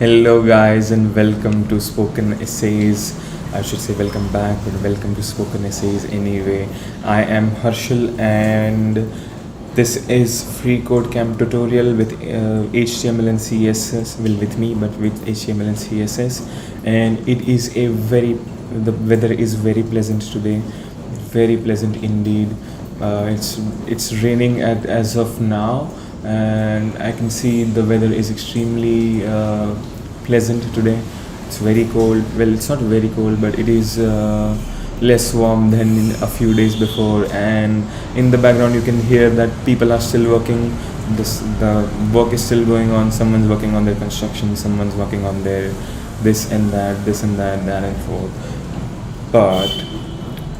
Hello, guys, and welcome to Spoken Essays. I should say welcome back, but welcome to Spoken Essays anyway. I am Harshal, and this is freeCodeCamp tutorial with HTML and CSS. Well, with me, but with HTML and CSS. And it is the weather is very pleasant today, very pleasant indeed. It's raining as of now, and I can see the weather is extremely pleasant today. It's very cold. Well, it's not very cold, but it is less warm than in a few days before. And in the background, you can hear that people are still working. The work is still going on. Someone's working on their construction. Someone's working on their this and that, that and forth. But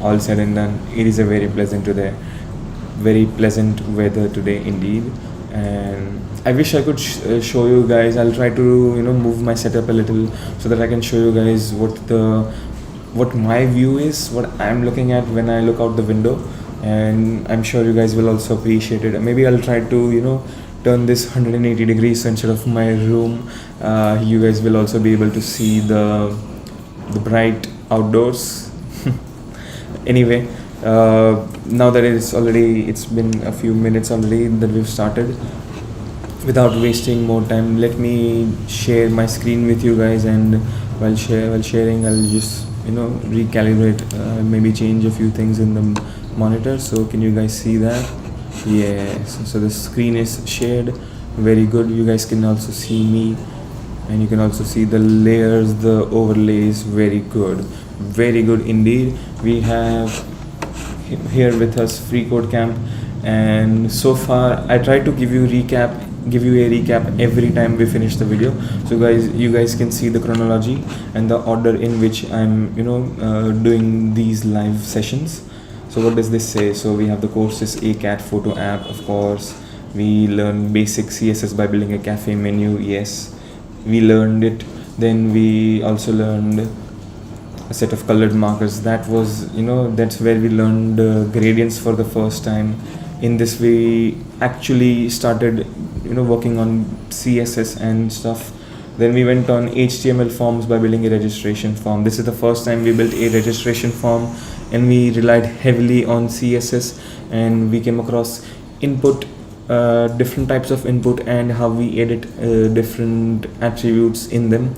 all said and done, it is a very pleasant weather today indeed. And I wish I could show you guys. I'll try to move my setup a little so that I can show you guys what my view is, what I'm looking at when I look out the window, and I'm sure you guys will also appreciate it. Maybe I'll try to turn this 180 degrees, so instead of my room, you guys will also be able to see the bright outdoors. Anyway, now that it's been a few minutes already that we've started. Without wasting more time, let me share my screen with you guys, and while sharing, I'll just recalibrate, maybe change a few things in the monitor. So can you guys see that? Yes. So the screen is shared. Very good. You guys can also see me, and you can also see the layers, the overlays. Very good indeed. We have here with us freeCodeCamp, and so far I try to give you a recap every time we finish the video, so you guys can see the chronology and the order in which I'm doing these live sessions. So what does this say? So we have the courses, a cat photo app, of course. We learn basic CSS by building a cafe menu. Yes, we learned it. Then we also learned a set of colored markers. That was that's where we learned gradients for the first time. In this we actually started working on CSS and stuff. Then we went on HTML forms by building a registration form. This is the first time we built a registration form, and we relied heavily on CSS, and we came across input, different types of input, and how we edit different attributes in them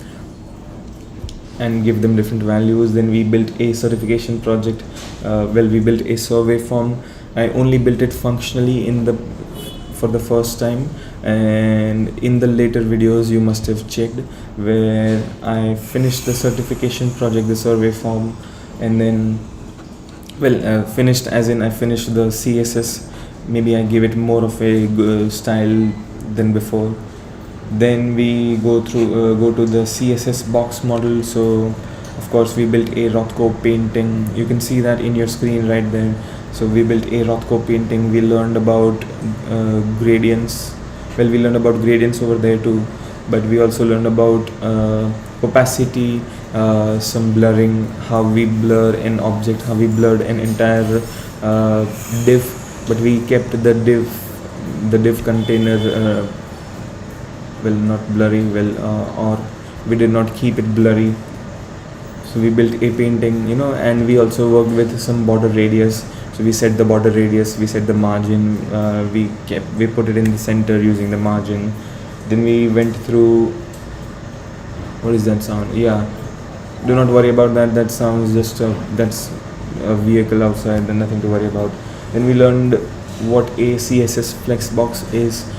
and give them different values. Then we built a certification project. We built a survey form. I only built it functionally for the first time, and in the later videos you must have checked where I finished the certification project, the survey form, and then finished as in I finished the CSS. Maybe I give it more of a style than before. Then we go to the CSS box model. So of course we built a Rothko painting. You can see that in your screen right there. So we built a Rothko painting. We learned about gradients. Well, we learned about gradients over there too, but we also learned about opacity, some blurring, how we blur an object, how we blurred an entire div, but we kept the div container not blurry, or we did not keep it blurry. So we built a painting, and we also worked with some border radius. So we set the border radius, we set the margin, we put it in the center using the margin. Then we went through, what is that sound? Yeah, do not worry about that. That sounds just that's a vehicle outside, and nothing to worry about. Then we learned what a CSS flexbox is,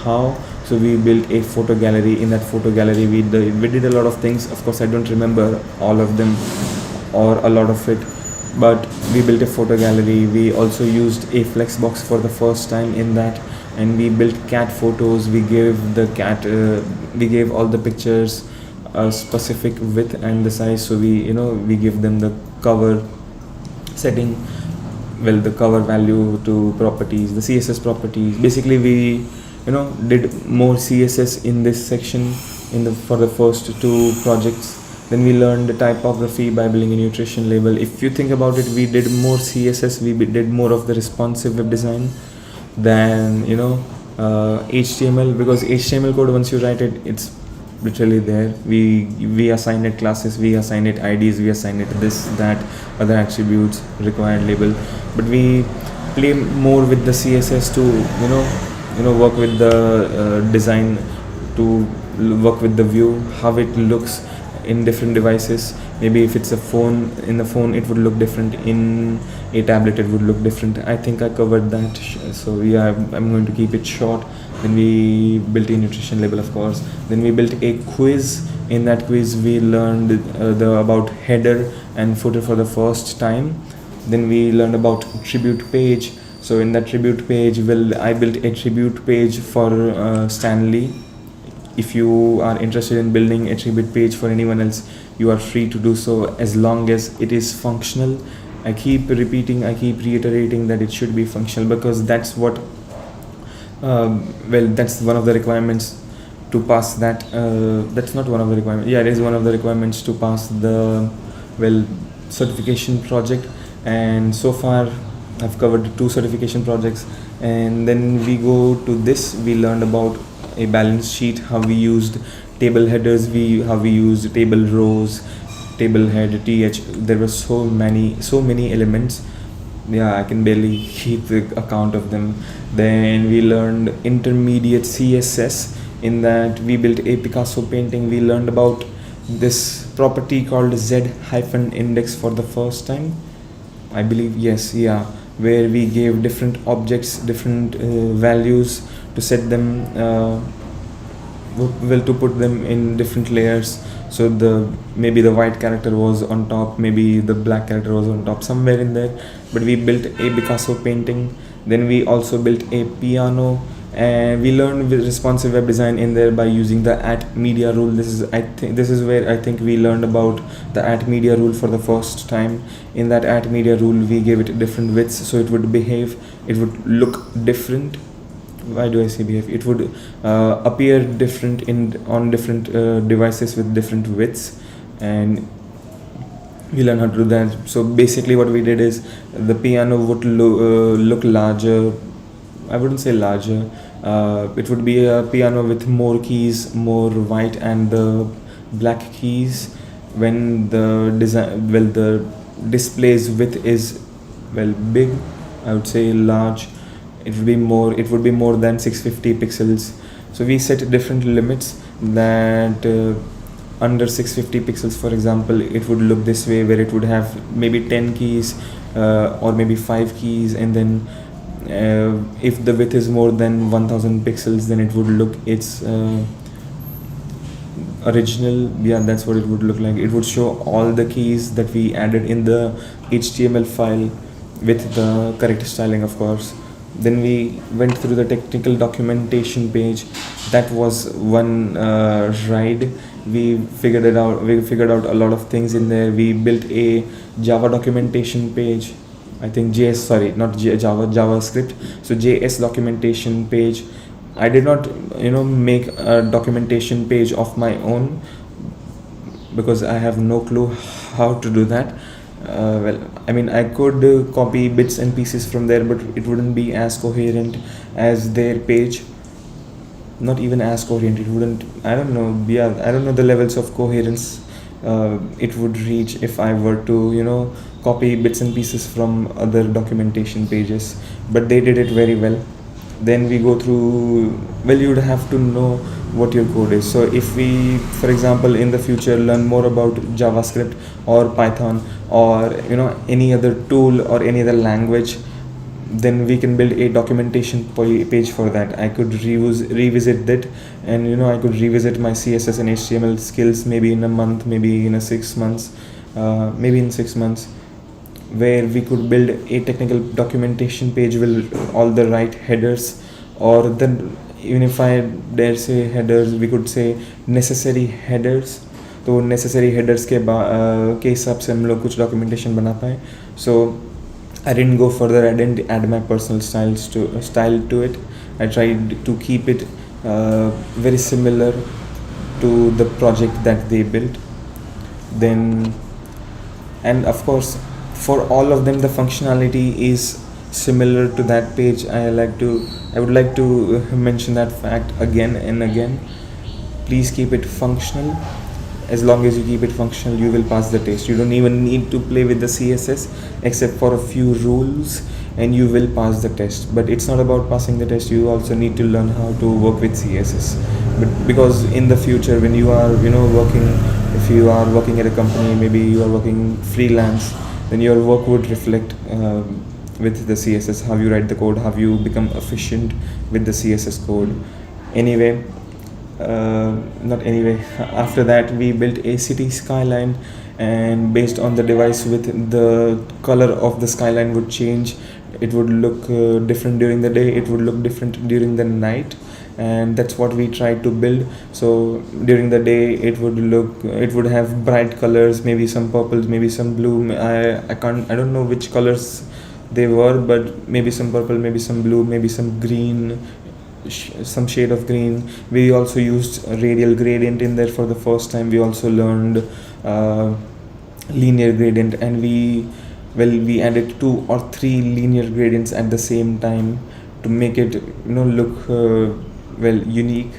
how. So we built a photo gallery. In that photo gallery we did a lot of things. Of course I don't remember all of them or a lot of it, but we built a photo gallery. We also used a flexbox for the first time in that, and we built cat photos. We gave we gave all the pictures a specific width and the size. So we give them the cover setting, the cover value to properties, the CSS properties. Basically we did more CSS in this section for the first two projects. Then we learned the typography by building a nutrition label. If you think about it, we did more CSS, we did more of the responsive web design than HTML, because HTML code, once you write it, it's literally there. We assign it classes, we assign it IDs, we assign it this, that, other attributes, required label. But we play more with the CSS to work with the design, to work with the view, how it looks in different devices. Maybe if it's a phone, in the phone it would look different, in a tablet it would look different. I think I covered that. So yeah, I'm going to keep it short. Then we built a nutrition label, of course. Then we built a quiz. In that quiz we learned about header and footer for the first time. Then we learned about tribute page. So in that tribute page, I built a tribute page for Stanley. If you are interested in building a tribute page for anyone else, you are free to do so, as long as it is functional. I keep reiterating that it should be functional, because that's what that's one of the requirements to pass that. That's not one of the requirements. Yeah, it is one of the requirements to pass the certification project. And so far I've covered 2 certification projects. And then we go to this. We learned about a balance sheet, how we used table headers, how we used table rows, table head, th. There were so many elements. Yeah, I can barely keep the account of them. Then we learned intermediate CSS. In that we built a Picasso painting. We learned about this property called z-index for the first time, I believe. Yes, yeah, where we gave different objects different values to set them, to put them in different layers. So maybe the white character was on top, maybe the black character was on top, somewhere in there. But we built a Picasso painting. Then we also built a piano, and we learned with responsive web design in there by using the @media rule. This is where I think we learned about the @media rule for the first time. In that @media rule, we gave it different widths, so it would look different. Why do I say behave? It would appear different on different devices with different widths, and we learned how to do that. So basically what we did is, the piano would look larger. I wouldn't say larger. It would be a piano with more keys, more white and the black keys. When the display's width is big, I would say large. It would be more than 650 pixels. So we set different limits, that under 650 pixels, for example, it would look this way, where it would have maybe 10 keys or maybe 5 keys. And then if the width is more than 1000 pixels, then it would look its original. Yeah, that's what it would look like. It would show all the keys that we added in the HTML file with the correct styling, of course. Then we went through the technical documentation page. That was one ride. We figured out a lot of things in there. We built a Java documentation page. I think JavaScript. So JS documentation page. I did not make a documentation page of my own, because I have no clue how to do that. I could copy bits and pieces from there, but it wouldn't be as coherent as their page. Not even as coherent. It wouldn't. I don't know. Yeah, I don't know the levels of coherence it would reach if I were to copy bits and pieces from other documentation pages. But they did it very well. Then we go through. You would have to know what your code is. So if we, for example, in the future learn more about JavaScript or Python or any other tool or any other language, then we can build a documentation page for that. I could revisit that, and I could revisit my CSS and HTML skills maybe in a month, maybe in 6 months, where we could build a technical documentation page with all the right headers, or then even if I dare say headers, we could say necessary headers. तो necessary headers के हिसाब से हम लोग कुछ documentation बना पाए. So I didn't go further. I didn't add my personal style to it. I tried to keep it very similar to the project that they built. Then, and of course, for all of them, the functionality is similar to that page. I would like to mention that fact again and again. please keep it functional. As long as you keep it functional, you will pass the test. You don't even need to play with the CSS except for a few rules, and you will pass the test. But it's not about passing the test, you also need to learn how to work with CSS. But because in the future, when you are working, if you are working at a company, maybe you are working freelance, then your work would reflect with the CSS, how you write the code, how you become efficient with the CSS code. Anyway, not anyway after that, we built a city skyline, and based on the device, with the color of the skyline would change. It would look different during the day, it would look different during the night, and that's what we tried to build. So during the day, it would have bright colors, maybe some purples, maybe some blue. I don't know which colors they were, but maybe some purple, maybe some blue, maybe some green, some shade of green. We also used a radial gradient in there for the first time. We also learned linear gradient, and we added 2 or 3 linear gradients at the same time to make it look unique.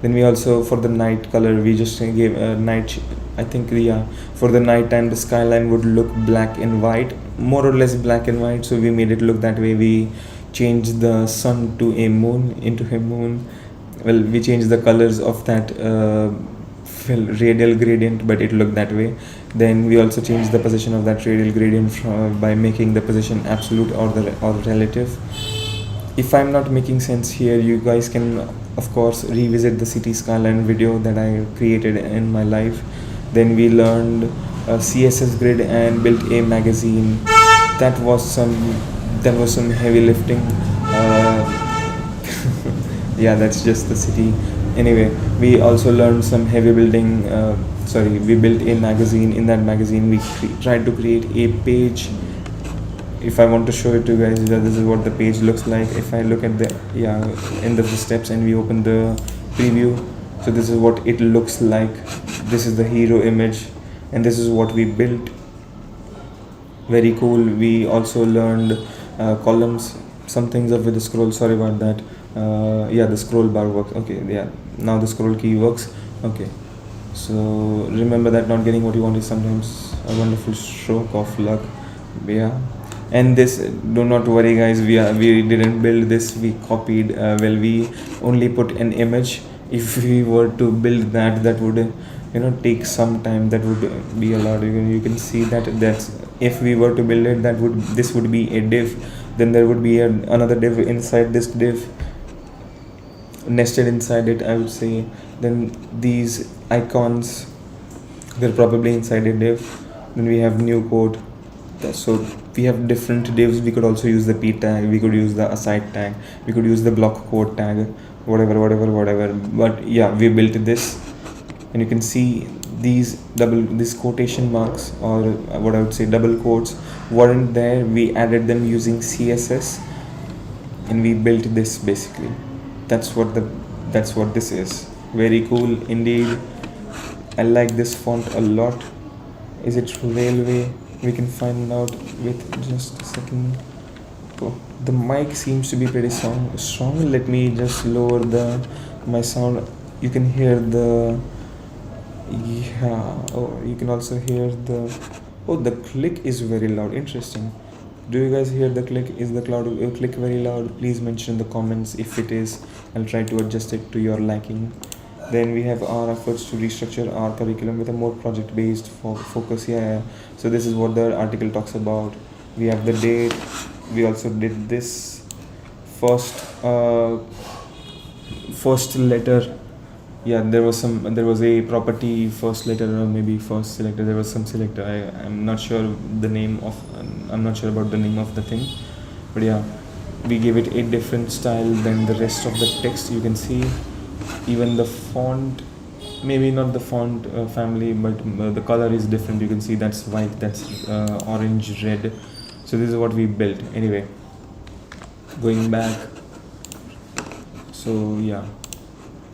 Then we also, for the night color, we just gave a night, I think, yeah, for the night time the skyline would look black and white, more or less black and white, so we made it look that way. We changed the sun to a moon, into a moon. Well, we changed the colors of that radial gradient, but it looked that way. Then we also changed the position of that radial gradient by making the position absolute or relative. If I'm not making sense here, you guys can of course revisit the city skyline video that I created in my life. Then we learned CSS grid and built a magazine. That was some heavy lifting. Yeah, that's just the city. Anyway, we also learned some heavy building. We built a magazine. In that magazine, we tried to create a page. If I want to show it to you guys, this is what the page looks like. If I look at the end of the steps and we open the preview, so this is what it looks like. This is the hero image, and this is what we built. Very cool. We also learned columns, some things up with the scroll. Sorry about that. The scroll bar works. Okay, yeah, now the scroll key works. Okay, so remember that not getting what you want is sometimes a wonderful stroke of luck. Yeah. And this, do not worry guys, we didn't build this, we copied. We only put an image. If we were to build that would take some time. That would be a lot. You can see that's if we were to build it, this would be a div. Then there would be another div inside this div, nested inside it, I would say. Then these icons, they're probably inside a div. Then we have new code. So we have different divs. We could also use the p tag, we could use the aside tag, we could use the block quote tag, whatever. But yeah, we built this, and you can see these quotation marks, or what I would say double quotes, weren't there. We added them using CSS, and we built this basically. That's what this is. Very cool indeed. I like this font a lot. Is it railway? We can find out with just a second. Oh, the mic seems to be pretty strong. Let me just lower my sound. You can hear you can also hear the click is very loud. Interesting. Do you guys hear the click? Is the click very loud? Please mention in the comments if it is. I'll try to adjust it to your liking. Then we have our efforts to restructure our curriculum with a more project-based focus. So this is what the article talks about. We have the date. We also did this first letter. Yeah, there was a property first letter, or maybe first selector. There was some selector. I'm not sure about the name of the thing, but yeah, we gave it a different style than the rest of the text. You can see even the font, maybe not the font family, but the color is different. You can see that's white, that's orange, red. So this is what we built. Anyway, going back, so yeah,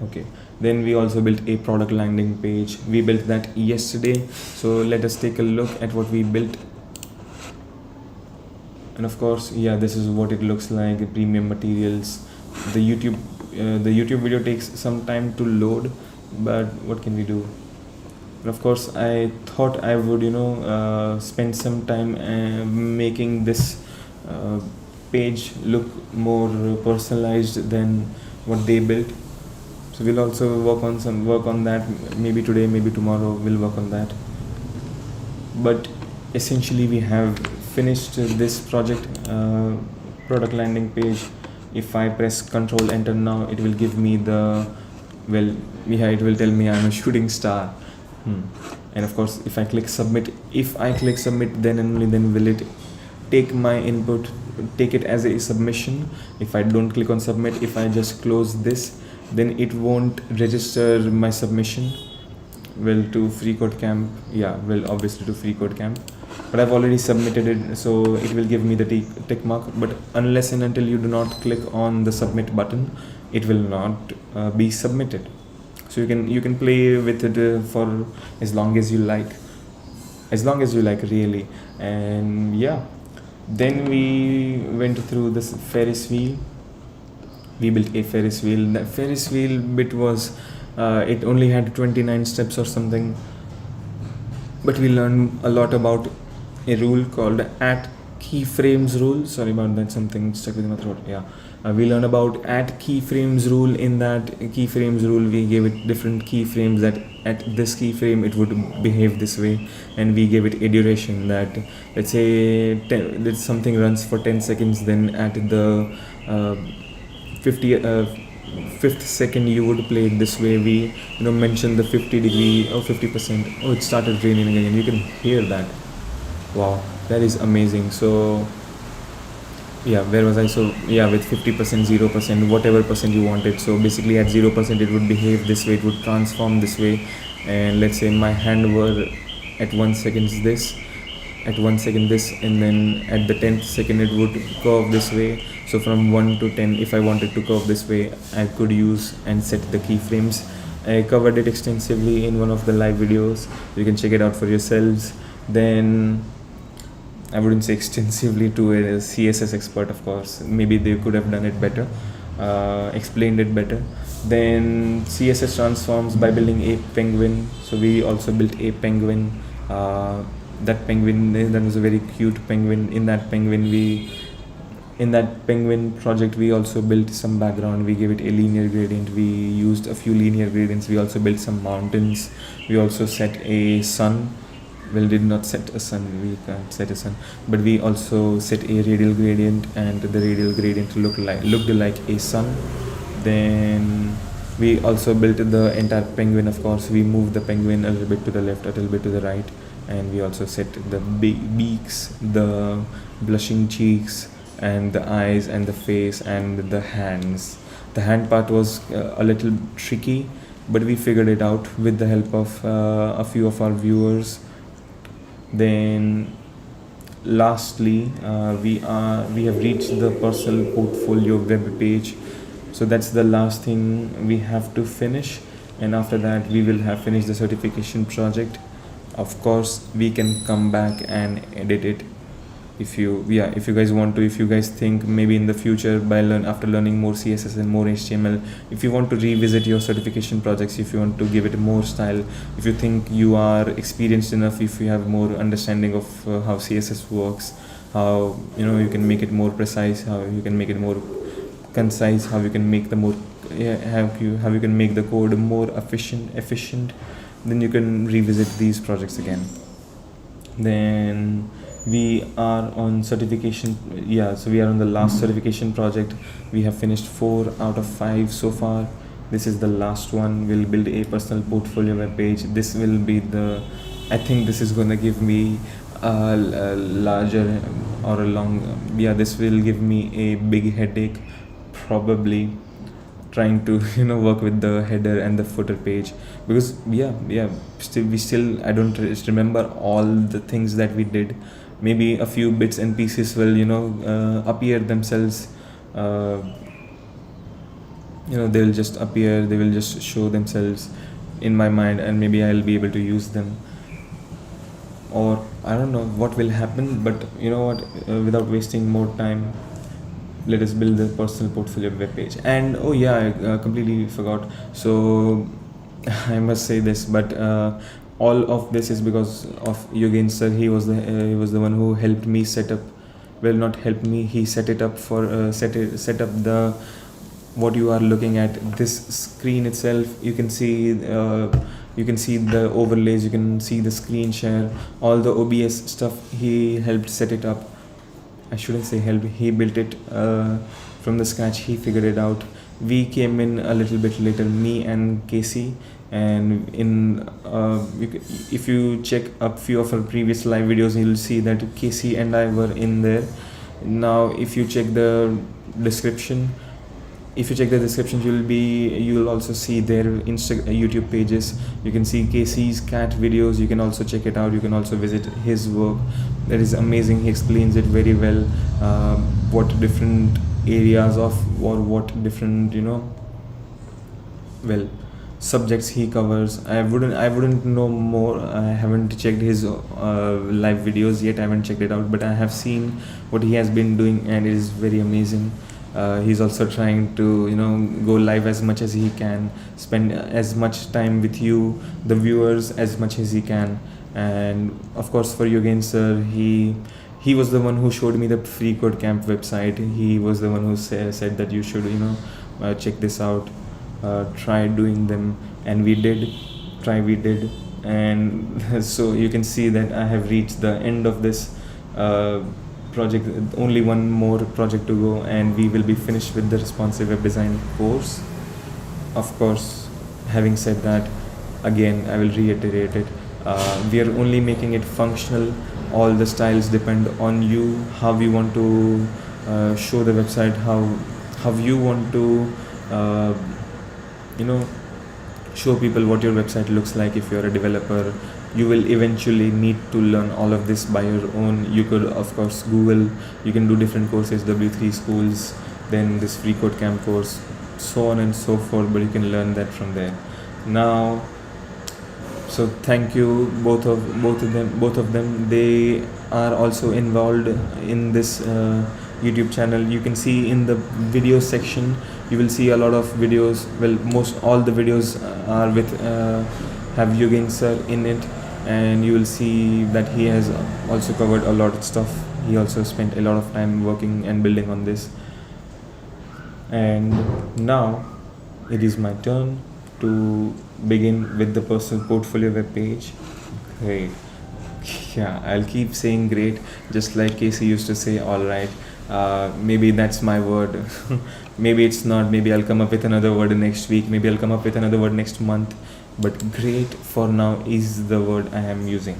okay. Then we also built a product landing page. We built that yesterday, so let us take a look at what we built. And of course, yeah, this is what it looks like. Premium materials. The YouTube video takes some time to load. but what can we do? But of course, I thought I would, spend some time making this uh, page look more personalized than what they built. So we'll also work on that. Maybe today, maybe tomorrow, we'll work on that. But essentially, we have finished this project, product landing page. If I press Control Enter now, it will give me the, well, yeah, it will tell me I'm a shooting star. And of course, if I click submit, then and only then will it take my input, take it as a submission. If I don't click on submit, if I just close this, then it won't register my submission. Well, to freeCodeCamp, yeah, well, obviously to freeCodeCamp, but I've already submitted it, so it will give me the tick mark. But unless and until you do not click on the submit button, it will not be submitted. So you can play with it for as long as you like, really. And yeah, then we went through this Ferris wheel. We built a Ferris wheel. The Ferris wheel bit was, it only had 29 steps or something, but we learned a lot about a rule called at keyframes rule. Sorry about that, something stuck with my throat. Yeah, we learned about at keyframes rule. In that keyframes rule, we gave it different keyframes that at this keyframe it would behave this way, and we gave it a duration that, let's say, that something runs for 10 seconds, then at the 5th second you would play it this way. We mentioned the 50 degree or 50%. Oh, it started raining again, you can hear that. Wow, that is amazing. So yeah, where was I? So yeah, with 50%, 0%, whatever percent you wanted. So basically at 0% it would behave this way, it would transform this way. And let's say my hand were at 1 second this, at 1 second this, and then at the 10th second it would curve this way. So from 1 to 10, if I wanted to curve this way, I could use and set the keyframes. I covered it extensively in one of the live videos, you can check it out for yourselves. Then I wouldn't say extensively to a CSS expert, of course, maybe they could have done it better, explained it better. Then CSS transforms by building a penguin. So we also built a penguin. That penguin, that was a very cute penguin. In that penguin project, we also built some background. We gave it a linear gradient. We used a few linear gradients. We also built some mountains. We also set a sun. Well, did not set a sun, we can't set a sun, but we also set a radial gradient, and the radial gradient looked like a sun. Then we also built the entire penguin. Of course, we moved the penguin a little bit to the left, a little bit to the right, and we also set the beaks, the blushing cheeks, and the eyes, and the face, and the hands. The hand part was a little tricky, but we figured it out with the help of a few of our viewers. Then lastly, we have reached the personal portfolio web page. So that's the last thing we have to finish, and after that we will have finished the certification project. Of course, we can come back and edit it if you guys want to. If you guys think maybe in the future, after learning more CSS and more HTML, if you want to revisit your certification projects, if you want to give it more style, if you think you are experienced enough, if you have more understanding of how CSS works, how you can make it more precise, how you can make it more concise, how you can make the more how you can make the code more efficient, then you can revisit these projects again. Then we are on certification. So we are on the last certification project. We have finished 4 out of 5 so far. This is the last one. We'll build a personal portfolio web page. This will be I think this is gonna give me a larger or a long, this will give me a big headache, probably, trying to work with the header and the footer page, because still I don't remember all the things that we did. Maybe a few bits and pieces will appear themselves. They'll just appear, they will just show themselves in my mind, and maybe I'll be able to use them, or I don't know what will happen. But you know what, without wasting more time, let us build the personal portfolio web page. And I completely forgot. So I must say this, but all of this is because of Yogen sir. He was the one who helped me set up. Well, not helped me. He set it up for set up the what you are looking at. This screen itself. You can see the overlays. You can see the screen share. All the OBS stuff. He helped set it up. I shouldn't say help. He built it from the scratch. He figured it out. We came in a little bit later, me and Casey, and if you check a few of our previous live videos, you'll see that Casey and I were in there. Now, if you check the description, you will also see their YouTube pages. You can see Casey's cat videos. You can also check it out. You can also visit his work. That is amazing. He explains it very well. What different areas of, or what different subjects he covers. I wouldn't know more. I haven't checked his live videos yet. I haven't checked it out, but I have seen what he has been doing, and it is very amazing. He's also trying to go live as much as he can, spend as much time with you, the viewers, as much as he can. And of course, for Yogen sir, he was the one who showed me the freeCodeCamp website. He was the one who said that you should check this out, try doing them, and we did. And so you can see that I have reached the end of this project. Only one more project to go, and we will be finished with the responsive web design course. Of course, having said that, again I will reiterate it, we are only making it functional. All the styles depend on you, how you want to show the website, how you want to show people what your website looks like. If you're a developer, you will eventually need to learn all of this by your own. You could of course Google, you can do different courses, W3 schools, then this freeCodeCamp course, so on and so forth, but you can learn that from there. Now, so thank you both of them. They are also involved in this YouTube channel. You can see in the video section, you will see a lot of videos. Well, most all the videos are with have Yogen sir in it, and you will see that he has also covered a lot of stuff. He also spent a lot of time working and building on this. And now it is my turn to begin with the personal portfolio web page. Great. Yeah, I'll keep saying great, just like Casey used to say all right. Maybe that's my word. Maybe it's not. Maybe I'll come up with another word next week. Maybe I'll come up with another word next month. But great for now is the word I am using.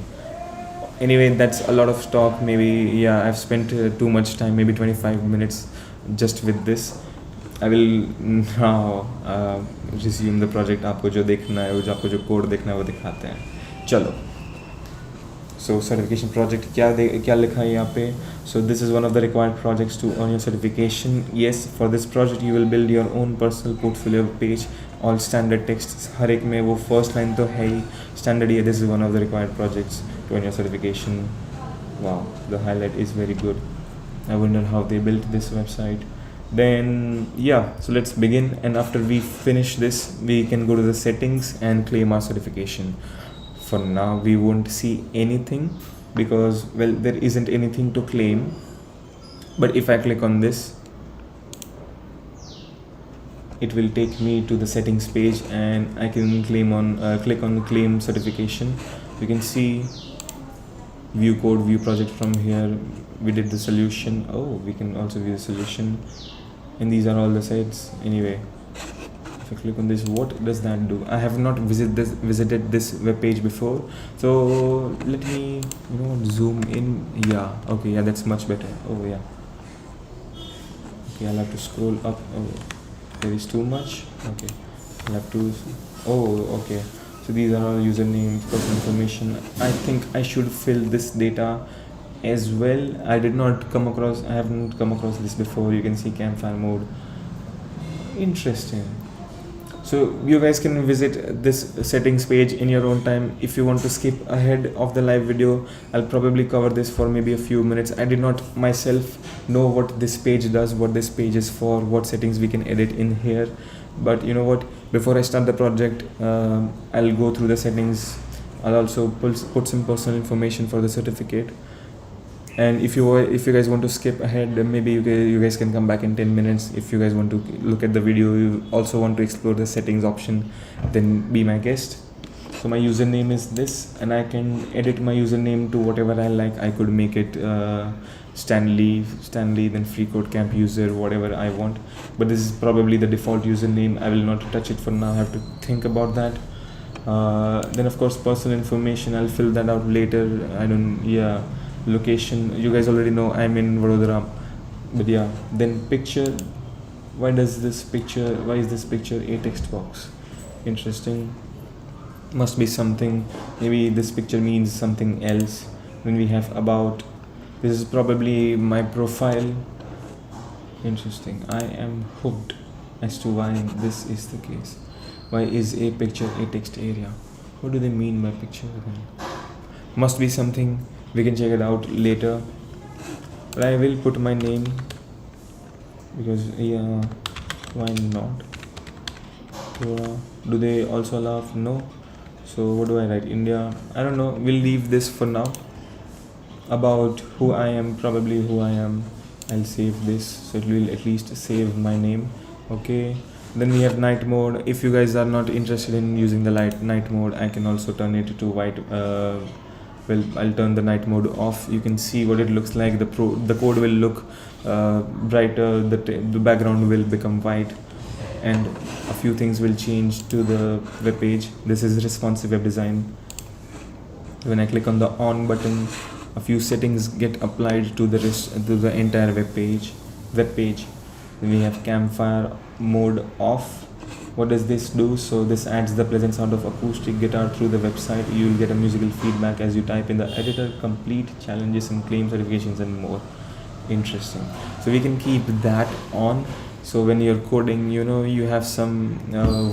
Anyway, that's a lot of talk. Maybe I've spent too much time, maybe 25 minutes just with this. I will now resume the project. आपको जो देखना है, आपको जो code देखना है वो दिखाते हैं. चलो. So certification project क्या लिखा है यहाँ पे? So this is one of the required projects to earn your certification. Yes, for this project you will build your own personal portfolio page. All standard texts. हर एक में वो first line तो है ही standard ही है. This is one of the required projects to earn your certification. Wow, the highlight is very good. I wonder how they built this website. Then so let's begin, and after we finish this we can go to the settings and claim our certification. For now we won't see anything because there isn't anything to claim, but if I click on this it will take me to the settings page, and I can click on claim certification. You can see view code, view project from here. We did the solution. We can also view the solution, and these are all the sites. Anyway, if I click on this, what does that do? I have not visited this web page before, so let me zoom in. Okay, that's much better. Okay, I'll have to scroll up. There is too much. Okay, I'll have to. Okay. So these are all usernames, personal information. I think I should fill this data as well. I haven't come across this before. You can see campfire mode. Interesting. So you guys can visit this settings page in your own time. If you want to skip ahead of the live video, I'll probably cover this for maybe a few minutes. I did not myself know what this page does, what this page is for, what settings we can edit in here. But you know what, before I start the project, I'll go through the settings. I'll also put some personal information for the certificate. And if you guys want to skip ahead, then maybe you guys can come back in 10 minutes. If you guys want to look at the video, you also want to explore the settings option, then be my guest. So my username is this, and I can edit my username to whatever I like. I could make it Stanley, then freeCodeCamp user, whatever I want. But this is probably the default username. I will not touch it for now. I have to think about that. Then of course personal information, I'll fill that out later. Location, you guys already know I'm in Vadodara. But yeah, then picture. Why is this picture a text box? Interesting. Must be something. Maybe this picture means something else. Then we have about. This is probably my profile. Interesting. I am hooked as to why this is the case. Why is a picture a text area? What do they mean by picture? Must be something. We can check it out later. But I will put my name because why not? Do they also allow? No. So what do I write? India. I don't know. We'll leave this for now. About who I am, probably who I am. I'll save this, so it will at least save my name. Okay. Then we have night mode. If you guys are not interested in using the night mode, I can also turn it to white. I'll turn the night mode off. You can see what it looks like. The code will look brighter. The background will become white, and a few things will change to the web page. This is responsive web design. When I click on the on button, a few settings get applied to the entire web page. Then we have campfire mode off. What does this do? So this adds the pleasant sound of acoustic guitar through the website. You will get a musical feedback as you type in the editor, complete challenges and claim certifications and more. Interesting. So we can keep that on. So when you're coding, you have some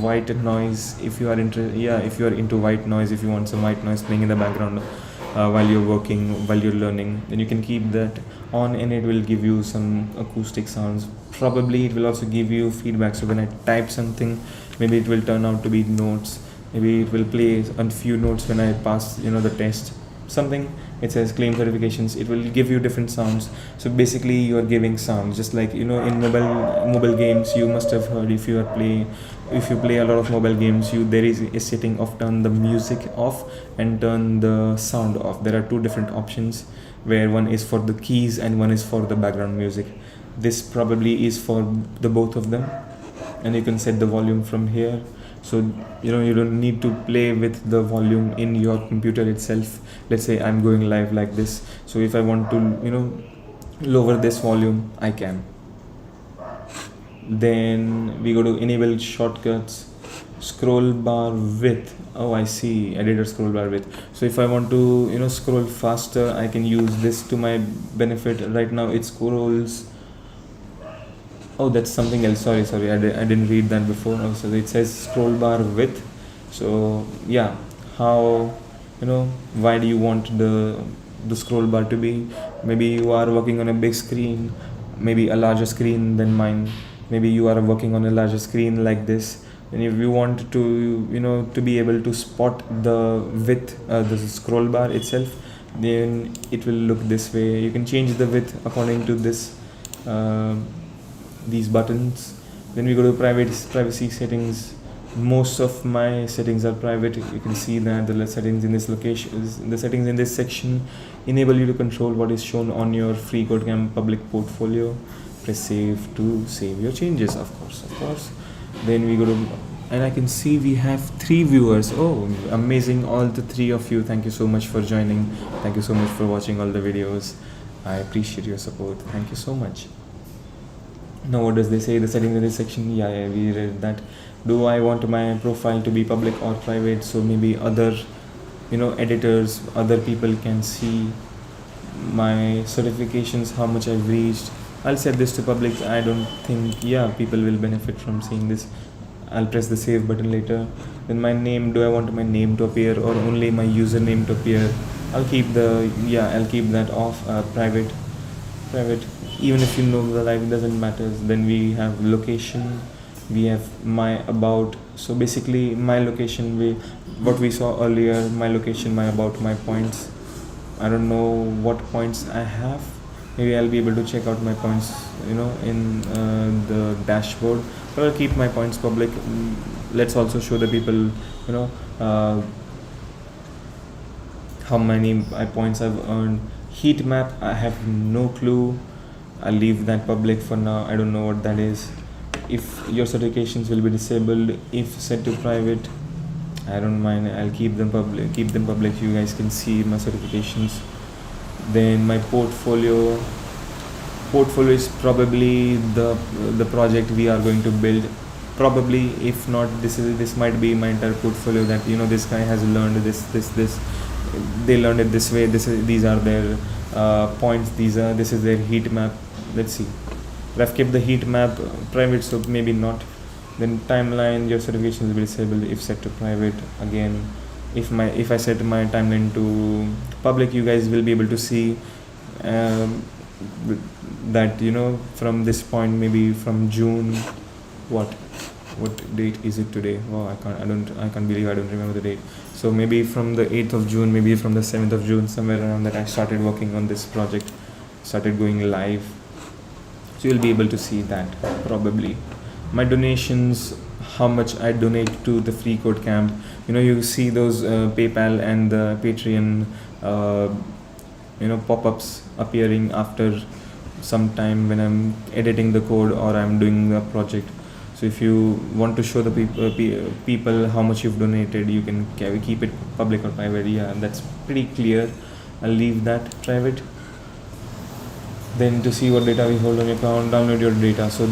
white noise. If you are into white noise, if you want some white noise playing in the background while you're working, while you're learning, then you can keep that on, and it will give you some acoustic sounds. Probably it will also give you feedback. So when I type something, maybe it will turn out to be notes. Maybe it will play a few notes when I pass the test. Something, it says claim certifications. It will give you different sounds. So basically you are giving sounds, just like in mobile games. You must have heard, if you play a lot of mobile games, there is a setting of turn the music off and turn the sound off. There are two different options, where one is for the keys and one is for the background music. This probably is for the both of them, and you can set the volume from here. So you don't need to play with the volume in your computer itself. Let's say I'm going live like this, so if I want to lower this volume, I can. Then we go to enable shortcuts, scroll bar width. Oh, I see, editor scroll bar width. So if I want to scroll faster, I can use this to my benefit. Right now it scrolls. Oh, that's something else. Sorry. I didn't read that before. Oh, so it says scroll bar width. So yeah, how why do you want the scroll bar to be? Maybe you are working on a big screen, maybe a larger screen than mine. Maybe you are working on a larger screen like this. And if you want to to be able to spot the width, the scroll bar itself, then it will look this way. You can change the width according to this. These buttons. When we go to privacy settings, most of my settings are private. You can see that the settings in this section enable you to control what is shown on your freeCodeCamp public portfolio. Press save to save your changes, of course. Then we go to, and I can see we have 3 viewers. Oh, amazing, all the 3 of you. Thank you so much for joining. Thank you so much for watching all the videos. I appreciate your support. Thank you so much. Now what does they say? The settings in this section, yeah, we read that. Do I want my profile to be public or private? So maybe other editors, other people can see my certifications, how much I've reached. I'll set this to public. I don't think people will benefit from seeing this. I'll press the save button later. Then my name, do I want my name to appear or only my username to appear? I'll keep that off, private. Even if you know the live, it doesn't matter. Then we have location, we have my about. So basically my location, what we saw earlier, my location, my about, my points. I don't know what points I have. Maybe I'll be able to check out my points, in the dashboard. But I'll keep my points public. Let's also show the people, how many points I've earned. Heat map, I have no clue. I'll leave that public for now. I don't know what that is. If your certifications will be disabled, if set to private, I don't mind. I'll keep them public. You guys can see my certifications. Then my portfolio is probably the project we are going to build. Probably, if not, this might be my entire portfolio, that this guy has learned this, they learned it this way, these are their points, this is their heat map. Let's see. I've kept the heat map private, so maybe not. Then timeline, your certification will be disabled if set to private. Again, if I set my timeline to public, you guys will be able to see that from this point, maybe from June. What date is it today? Wow, I can't believe I don't remember the date. So maybe from the 8th of June, maybe from the 7th of June, somewhere around that, I started working on this project, started going live. So you'll be able to see that probably. My donations, how much I donate to the freeCodeCamp. You see those PayPal and the Patreon pop-ups appearing after some time when I'm editing the code or I'm doing the project. So if you want to show the people how much you've donated, you can keep it public or private. Yeah, that's pretty clear. I'll leave that private. Then to see what data we hold on your account, download your data. So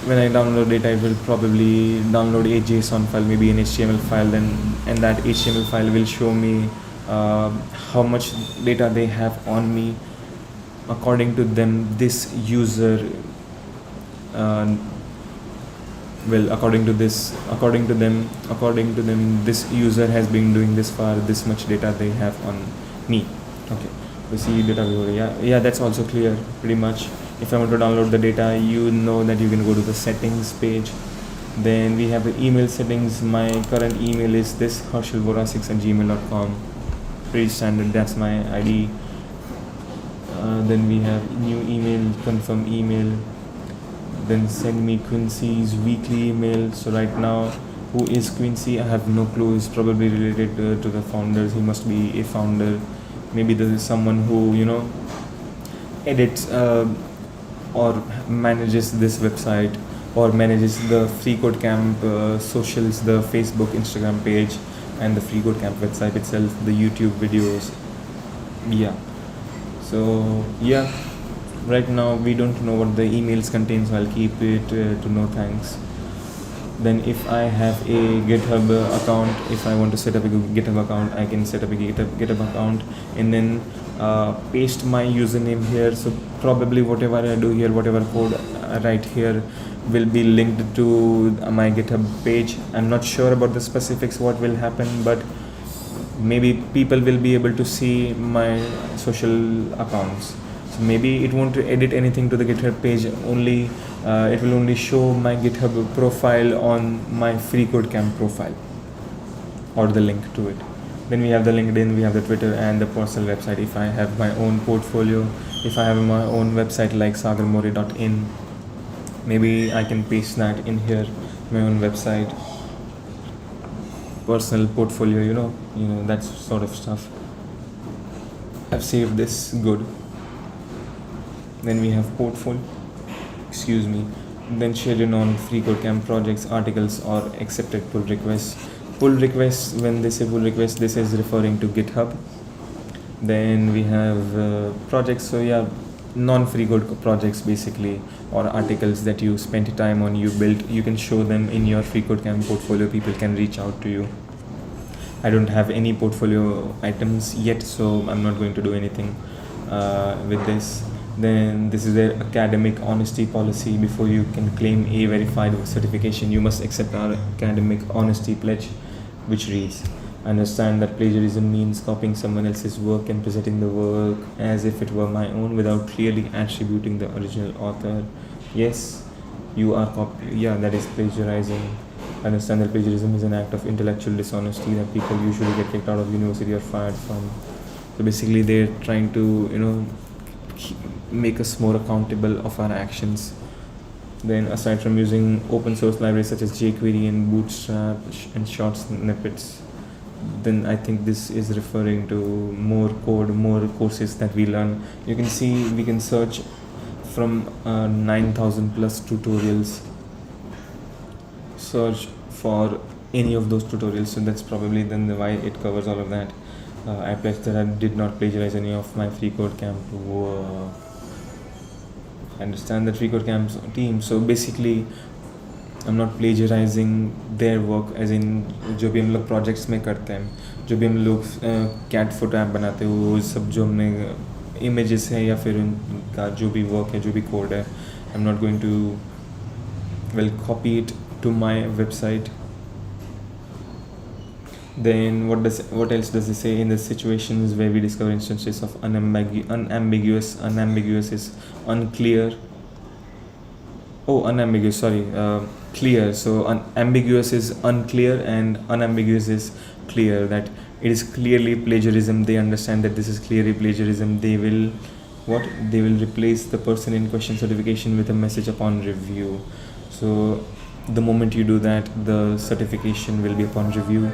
when I download data, it will probably download a JSON file, maybe an HTML file, and that HTML file will show me how much data they have on me. According to them, this user according to them, this user has been doing this far, this much data they have on me. Okay, we see data viewer. Yeah, that's also clear pretty much. If I want to download the data, that you can go to the settings page. Then we have the email settings. My current email is this, harshalvora6@gmail.com. Pretty standard, that's my ID. Then we have new email, confirm email. Then send me Quincy's weekly email. So right now, who is Quincy? I have no clue. He's probably related to the founders. He must be a founder. Maybe there is someone who edits or manages this website, or manages the freeCodeCamp socials, the Facebook, Instagram page, and the freeCodeCamp website itself, the YouTube videos. Yeah. So yeah, right now we don't know what the emails contain, so I'll keep it to no thanks. Then if I have a GitHub account, if I want to set up a GitHub account, I can set up a GitHub account and then paste my username here. So probably whatever I do here, whatever code I write here, will be linked to my GitHub page. I'm not sure about the specifics what will happen, but maybe people will be able to see my social accounts. So maybe it won't edit anything to the GitHub page, only it will only show my GitHub profile on my freeCodeCamp profile, or the link to it. Then we have the LinkedIn, we have the Twitter, and the personal website. If I have my own portfolio, if I have my own website like sagarmore.in, maybe I can paste that in here, my own website, personal portfolio, that sort of stuff. I've saved this, good. Then we have portfolio, then share your non-freeCodeCamp projects, articles, or accepted pull requests. Pull requests, when they say pull requests, this is referring to GitHub. Then we have projects, so yeah, non-freecode projects basically, or articles that you spent time on, you built, you can show them in your freeCodeCamp portfolio. People can reach out to you. I don't have any portfolio items yet, so I'm not going to do anything with this. Then this is their academic honesty policy. Before you can claim a verified certification, you must accept our academic honesty pledge, which reads, I understand that plagiarism means copying someone else's work and presenting the work as if it were my own without clearly attributing the original author. Yes, you are yeah, that is plagiarizing. I understand that plagiarism is an act of intellectual dishonesty that people usually get kicked out of university or fired from. So basically they're trying to, make us more accountable of our actions. Then aside from using open source libraries such as jQuery and Bootstrap and short snippets, then I think this is referring to more code, more courses that we learn. You can see we can search from 9,000 plus tutorials, search for any of those tutorials. So that's probably then why it covers all of that. I pledge that I did not plagiarize any of my freeCodeCamp. Whoa. I understand the freeCodeCamp's team. So basically I'm not plagiarizing their work, as in जो भी हम लोग projects में करते हैं, जो भी हम लोग cat photo app बनाते हैं, वो सब जो हमने images है या फिर उनका जो भी work है, जो भी code है, I'm not going to copy it to my website. Then what else does it say? In the situations where we discover instances of unambiguous is unclear. Unambiguous, sorry, clear. So ambiguous is unclear and unambiguous is clear. That it is clearly plagiarism. They understand that this is clearly plagiarism. They will replace the person in question certification with a message upon review. So the moment you do that, the certification will be upon review,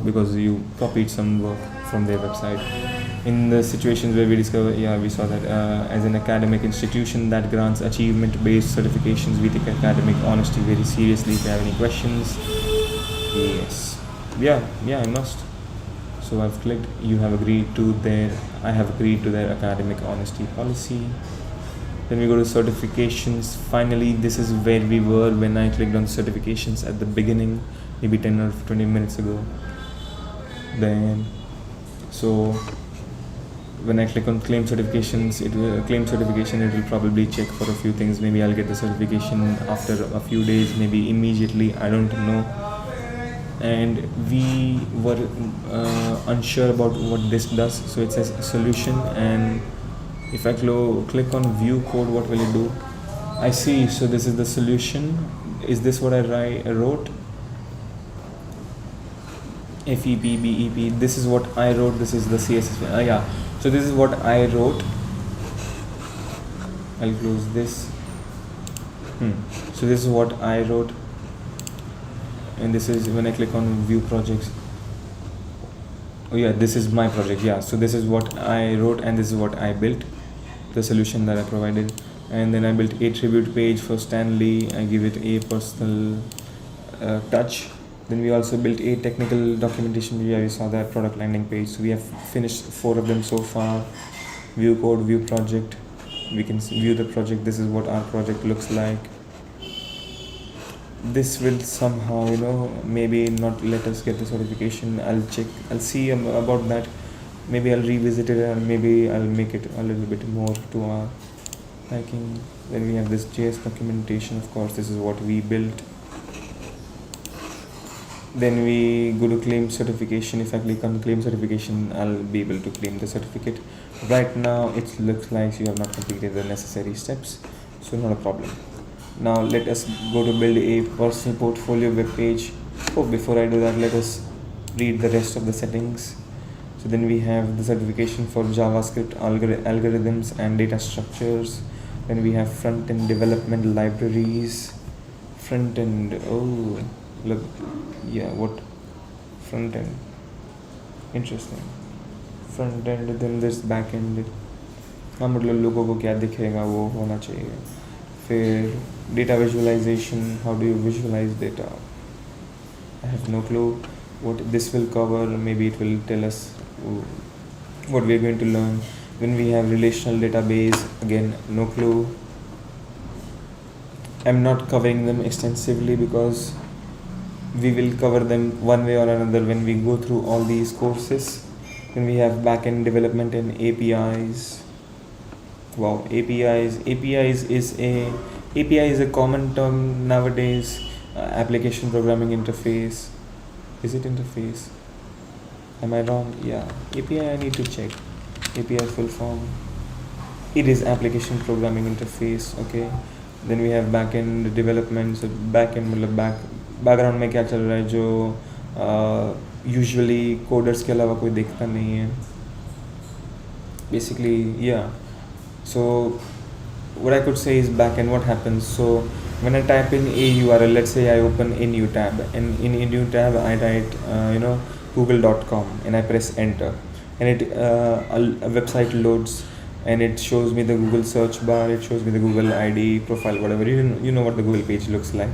because you copied some work from their website. In the situations where we discover, we saw that as an academic institution that grants achievement-based certifications, we take academic honesty very seriously. If you have any questions, yes, I must. So I've clicked. I have agreed to their academic honesty policy. Then we go to certifications. Finally, this is where we were when I clicked on certifications at the beginning, maybe 10 or 20 minutes ago. Then, so when I click on claim certifications, it will probably check for a few things. Maybe I'll get the certification after a few days, maybe immediately, I don't know. And we were unsure about what this does. So it says solution, and if I click on view code, what will it do? I see. So this is the solution. Is this what I wrote? FEP, BEP. This is what I wrote. This is the CSS. So this is what I wrote. I'll close this. So this is what I wrote. And this is when I click on view projects. This is my project. So this is what I wrote and this is what I built, the solution that I provided. And then I built a tribute page for Stanley. I give it a personal touch. Then we also built a technical documentation. We saw that product landing page. So we have finished 4 of them so far. View code, view project. We can view the project. This is what our project looks like. This will somehow, maybe not let us get the certification. I'll see about that. Maybe I'll revisit it and maybe I'll make it a little bit more to our liking. Then we have this JS documentation. Of course, this is what we built. Then we go to claim certification. If I click on claim certification, I'll be able to claim the certificate. Right now, it looks like you have not completed the necessary steps, so not a problem. Now let us go to build a personal portfolio web page. Before I do that, let us read the rest of the settings. So then we have the certification for JavaScript algorithms and data structures. Then we have front-end development libraries. Front-end, look, what front-end? Interesting. Front-end, then there's back-end. मतलब लोगों को क्या दिखेगा वो होना चाहिए. फिर data visualization, how do you visualize data? I have no clue what this will cover. Maybe it will tell us what we are going to learn. When we have relational database, again, no clue. I'm not covering them extensively because we will cover them one way or another when we go through all these courses. Then we have backend development and APIs. Wow, API is a common term nowadays. Application programming interface. Is it interface? Am I wrong? Yeah. API, I need to check. API full form. It is application programming interface. Okay. Then we have backend development. So backend मतलब background में क्या चल रहा है जो usually coders के अलावा कोई देखता नहीं है. Basically, yeah. So what I could say is backend. What happens? So when I type in a URL, let's say I open a new tab, and in a new tab I write google.com, and I press enter, and a website loads, and it shows me the Google search bar, it shows me the Google ID profile, whatever. You know what the Google page looks like.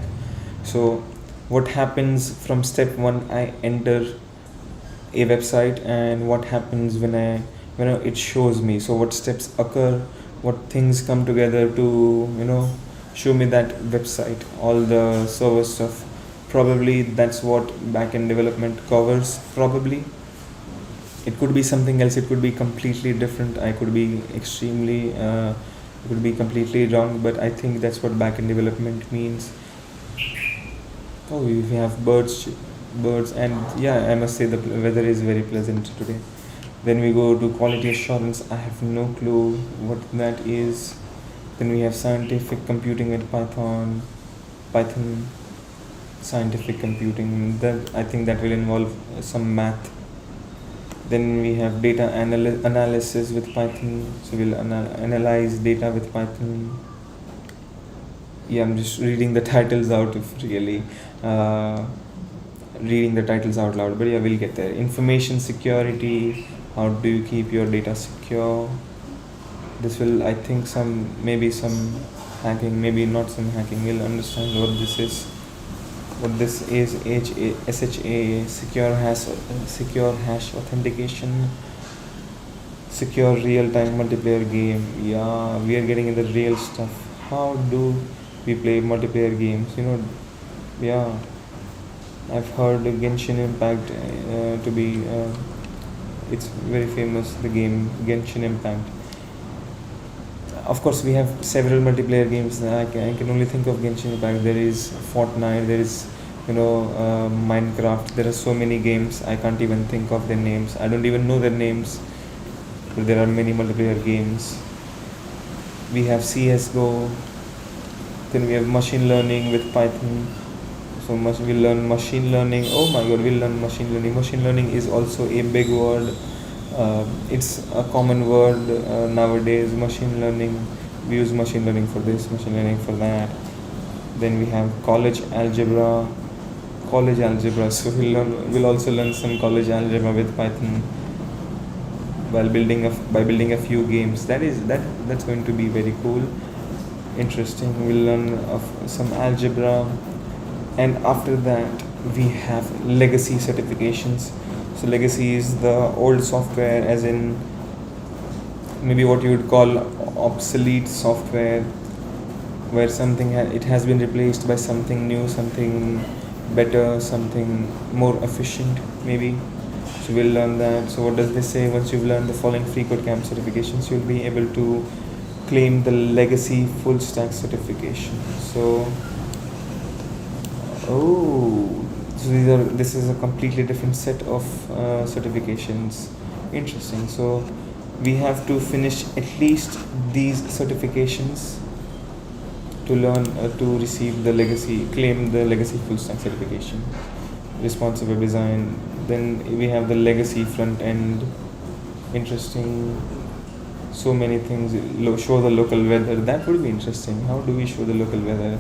So what happens from step 1, I enter a website, and what happens when it shows me, so what steps occur, what things come together to show me that website, all the server stuff. Probably that's what backend development covers. Probably it could be something else, it could be completely different, I could be completely wrong, but I think that's what backend development means. Oh, we have birds, and yeah, I must say the weather is very pleasant today. Then we go to quality assurance. I have no clue what that is. Then we have scientific computing with Python, scientific computing. That I think that will involve some math. Then we have data analysis with Python. So we'll analyze data with Python. Yeah, I'm just reading the titles out if really. Reading the titles out loud, but yeah, we'll get there. Information security. How do you keep your data secure? This will, I think, maybe some hacking, maybe not some hacking. We'll understand what this is. What this is, SHA, secure hash authentication, secure real-time multiplayer game. Yeah, we are getting in the real stuff. How do we play multiplayer games? Yeah, I've heard Genshin Impact to be. It's very famous, the game Genshin Impact. Of course, we have several multiplayer games. I can only think of Genshin Impact. There is Fortnite, there is Minecraft. There are so many games, I can't even think of their names. I don't even know their names, but there are many multiplayer games. We have CSGO. Then we have machine learning with Python. So we'll learn machine learning. Oh my god, we'll learn machine learning. Machine learning is also a big word. It's a common word nowadays. Machine learning. We use machine learning for this, machine learning for that. Then we have college algebra. So we'll also learn some college algebra with Python by building a few games. That's going to be very cool, interesting. We'll learn of some algebra. And after that we have legacy certifications. So legacy is the old software, as in maybe what you would call obsolete software, where it has been replaced by something new, something better, something more efficient maybe. So we'll learn that. So what does this say? Once you've learned the following freeCodeCamp certifications, you'll be able to claim the legacy full stack certification. So this is a completely different set of certifications. Interesting. So we have to finish at least these certifications to learn to receive claim the legacy full stack certification. Responsive web design. Then we have the legacy front end. Interesting. So many things. Show the local weather. That would be interesting. How do we show the local weather?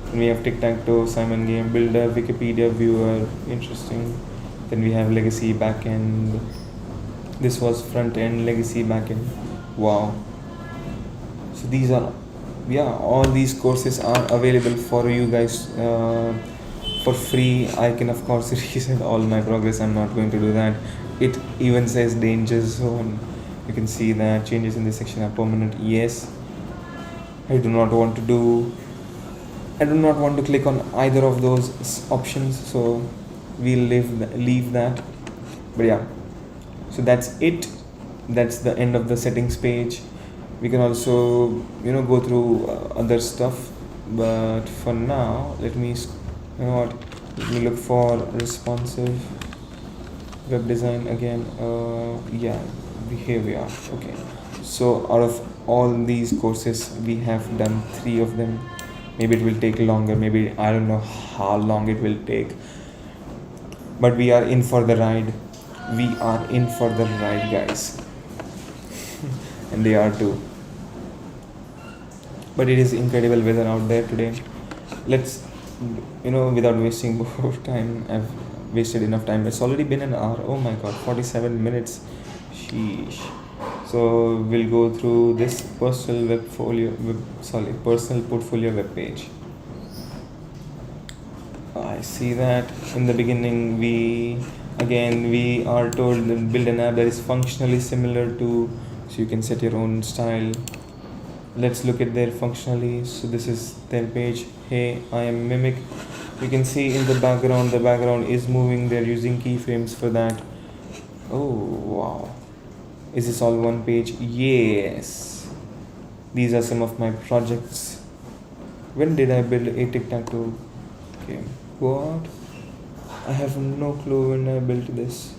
Then we have tic-tac-toe, Simon game, builder, Wikipedia viewer. Interesting. Then we have legacy backend. This was front end, legacy backend. Wow. So these are, all these courses are available for you guys for free. I can of course reset all my progress. I'm not going to do that. It even says danger zone. You can see that changes in this section are permanent. Yes. I do not want to click on either of those options, so we'll leave that. But yeah, so that's it. That's the end of the settings page. We can also go through other stuff, but for now let me let me look for responsive web design again. Yeah, here we are. Okay, so out of all these courses we have done 3 of them. Maybe it will take longer, maybe I don't know how long it will take, but we are in for the ride. We are in for the ride, guys. And they are too. But it is incredible weather out there today. Let's without wasting more time, I've wasted enough time. It's already been an hour. Oh my god, 47 minutes. Sheesh. So we'll go through this personal portfolio web page. I see that in the beginning we are told to build an app that is functionally similar to, so you can set your own style. Let's look at their functionally. So this is their page. Hey, I am Mimic. You can see in the background is moving. They're using keyframes for that. Oh wow, is this all one page? Yes, these are some of my projects. When did I build a tic-tac-toe? Okay, what? I have no clue when I built this.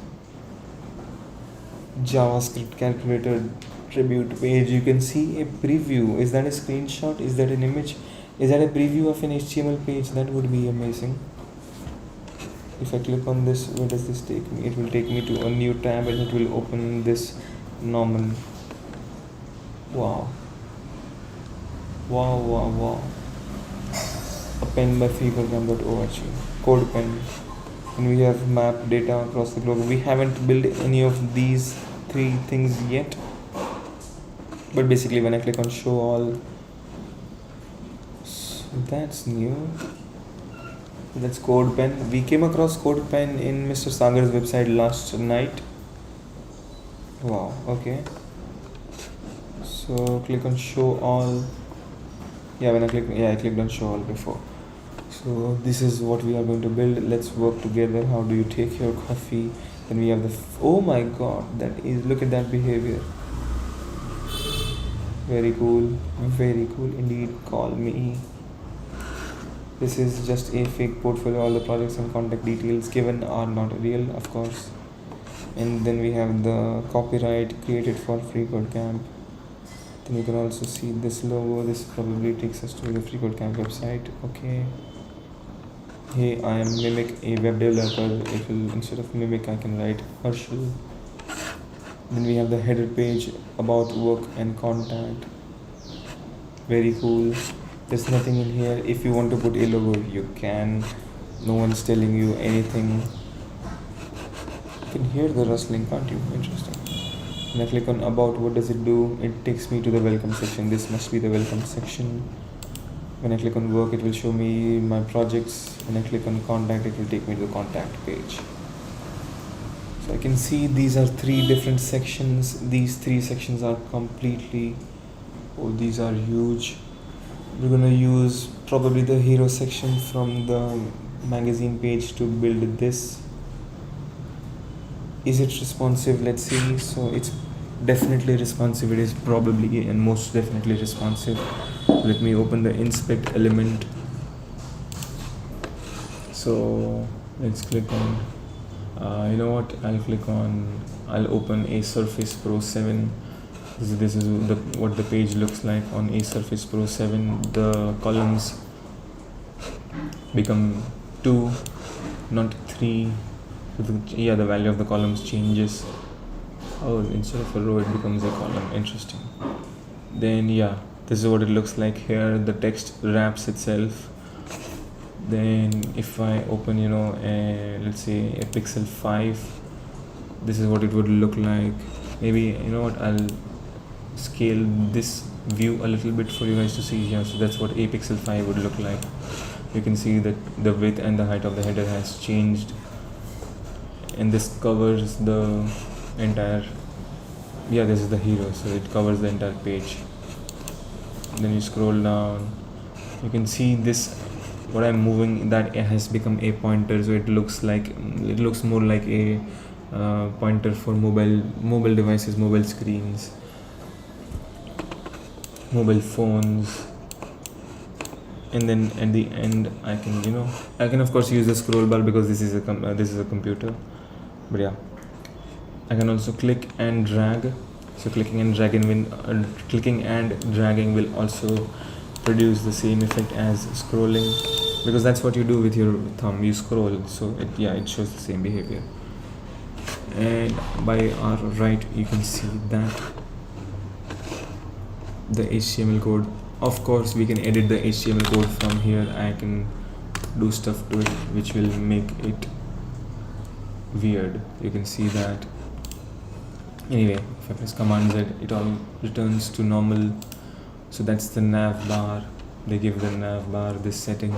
JavaScript calculator tribute page. You can see a preview. Is that a screenshot? Is that an image? Is that a preview of an HTML page? That would be amazing. If I click on this, where does this take me? It will take me to a new tab and it will open this normal. Wow. Wow. A pen by freeCodeCamp.org. Code pen. And we have map data across the globe. We haven't built any of these 3 things yet. But basically when I click on show all, so that's new. That's CodePen. We came across CodePen in Mr. Sagar's website last night. Wow, okay. So click on show all. Yeah, I clicked on show all before. So this is what we are going to build. Let's work together. How do you take your coffee? Then we have the oh my god, look at that behavior. Very cool indeed. Call me. This is just a fake portfolio. All the projects and contact details given are not real, of course. And then we have the copyright created for freeCodeCamp. Then you can also see this logo. This probably takes us to the freeCodeCamp website. Okay. Hey, I am Mimic, a web developer. Instead of Mimic I can write Herschel. Then we have the header page, about work and contact. Very cool. There's nothing in here. If you want to put a logo, you can. No one's telling you anything. You can hear the rustling, can't you? Interesting. When I click on about, what does it do? It takes me to the welcome section. This must be the welcome section. When I click on work, it will show me my projects. When I click on contact, it will take me to the contact page. So I can see these are 3 different sections. These 3 sections are completely, these are huge. We're gonna use probably the hero section from the magazine page to build this. Is it responsive? Let's see. So it's definitely responsive. It is probably and most definitely responsive. Let me open the inspect element. So let's click on I'll open a Surface Pro 7. This is what the page looks like on a Surface Pro 7. The columns become 2, not 3. The value of the columns changes. Instead of a row it becomes a column. Interesting. Then this is what it looks like here. The text wraps itself. Then if I open let's say a pixel 5, this is what it would look like. Maybe I'll scale this view a little bit for you guys to see here. So that's what a pixel 5 would look like. You can see that the width and the height of the header has changed, and this covers the entire this is the hero, so it covers the entire page. Then you scroll down, you can see this, what I'm moving, that it has become a pointer, so it looks more like a pointer for mobile devices, mobile screens. mobile phones, and then at the end I can of course use the scroll bar because this is a computer. But yeah, I can also click and drag. So clicking and dragging will also produce the same effect as scrolling, because that's what you do with your thumb, you scroll. So it shows the same behavior. And by our right you can see that the HTML code. Of course we can edit the HTML code from here. I can do stuff to it which will make it weird. You can see that. Anyway, if I press Command Z, it all returns to normal. So that's the nav bar. They give the nav bar this setting.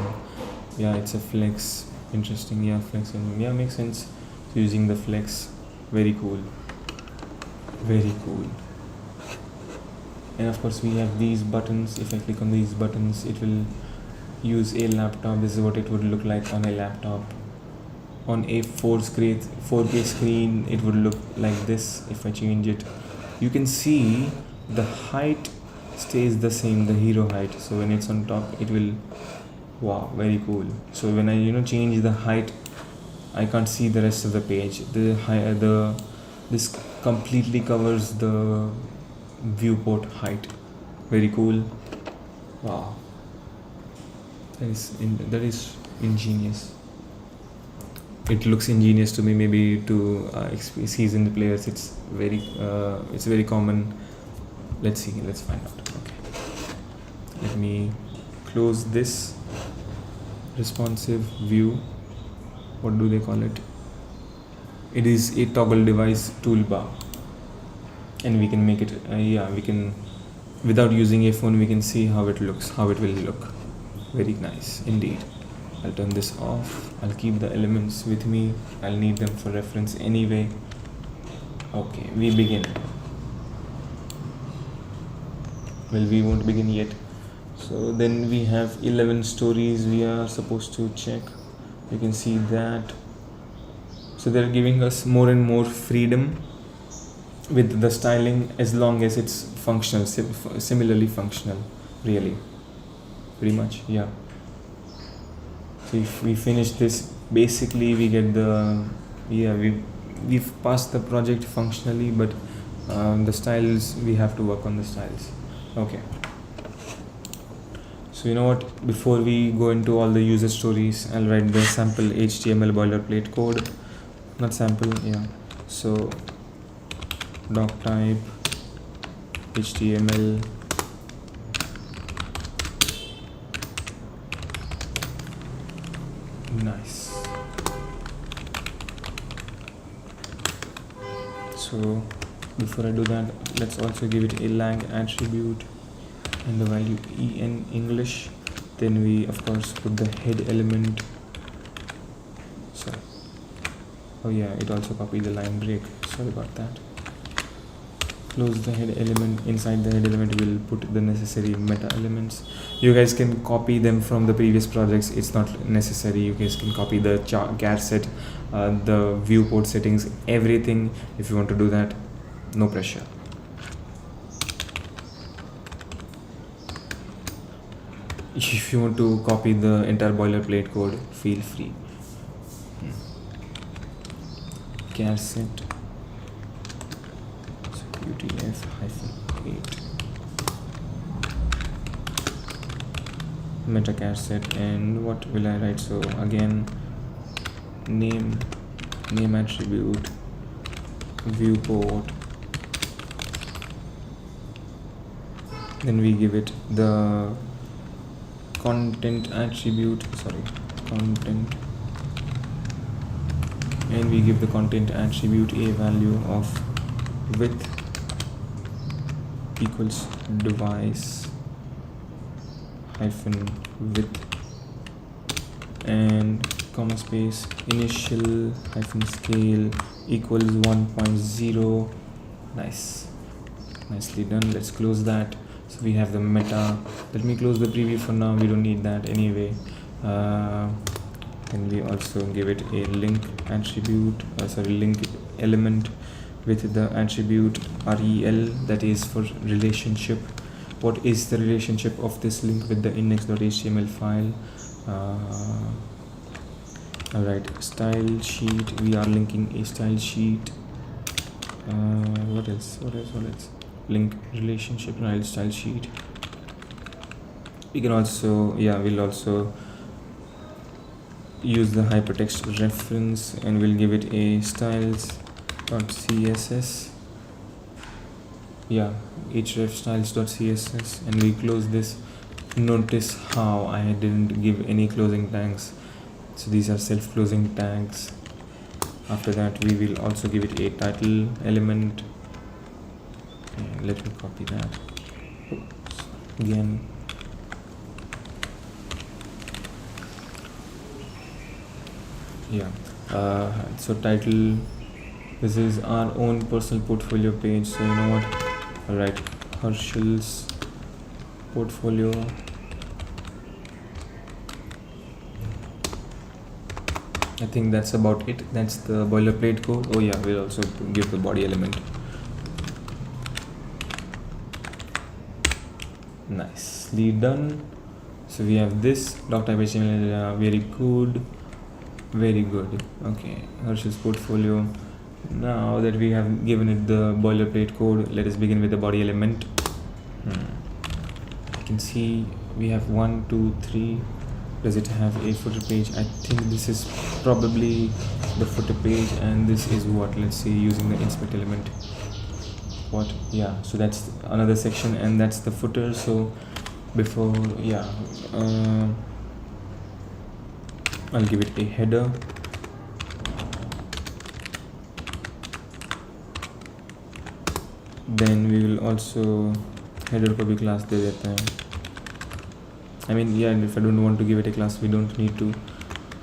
Yeah, it's a flex. Interesting. Yeah, flex. Yeah, makes sense. Using the flex. Very cool. Very cool. And of course we have these buttons. If I click on these buttons, it will use a laptop. This is what it would look like on a laptop. On a 4K screen it would look like this. If I change it, you can see the height stays the same, the hero height. So when it's on top it will, wow, very cool. So when I change the height, I can't see the rest of the page. This completely covers the viewport height. Very cool. Wow, that is ingenious. It looks ingenious to me. Maybe to seasoned players it's very common. Let's see, let's find out. Okay, let me close this responsive view. What do they call it? It is a toggle device toolbar, and we can make it we can, without using a phone, we can see how it looks, how it will look. Very nice indeed. I'll turn this off. I'll keep the elements with me. I'll need them for reference anyway. Okay, we begin. Well, we won't begin yet. So then we have 11 stories we are supposed to check. You can see that. So they're giving us more and more freedom with the styling, as long as it's functional, similarly functional, really, pretty much. Yeah. So if we finish this, basically we get we've passed the project functionally, but the styles, we have to work on the styles. Okay. So you know what, before we go into all the user stories, I'll write the sample HTML boilerplate code. Not sample, yeah. So doc type HTML, nice. So before I do that, let's also give it a lang attribute and the value en English. Then we of course put the head element. Sorry, oh yeah, it also copied the line break. Sorry about that. Close the head element. Inside the head element we'll put the necessary meta elements. You guys can copy them from the previous projects. It's not necessary. You guys can copy the char set, the viewport settings, everything. If you want to do that, no pressure. If you want to copy the entire boilerplate code, feel free. Char set UTF-8 meta char set, and what will I write? So again, name attribute, viewport, then we give it the content attribute, content, and we give the content attribute a value of width equals device hyphen width, and comma space initial hyphen scale equals 1.0. Nice, nicely done. Let's close that. So we have the meta. Let me close the preview for now, we don't need that anyway. Then we also give it a link attribute, link element with the attribute rel, that is for relationship. what is the relationship of this link with the index.html file. Alright, style sheet, we are linking a style sheet. What else? Link relationship, style sheet. We can also, we'll also use the hypertext reference and we'll give it a styles.css. href styles.css, and we close this. Notice how I didn't give any closing tags, so these are self-closing tags. After that, we will also give it a title element. And let me copy that again. So title, this is our own personal portfolio page, so you know what, alright, Harshal's portfolio. I think that's about it. That's the boilerplate code. We'll also give the body element. Nicely done. So we have this doc type HTML. Very good. Okay, Harsh's portfolio. Now that we have given it the boilerplate code, let us begin with the body element. I can see we have 1, 2, 3. Does it have a footer page? I think this is probably the footer page, and this is what, let's see, using the inspect element. So that's another section, and that's the footer. So before, I'll give it a header. Then we will also header को भी class दे देते हैं. If I don't want to give it a class, we don't need to. You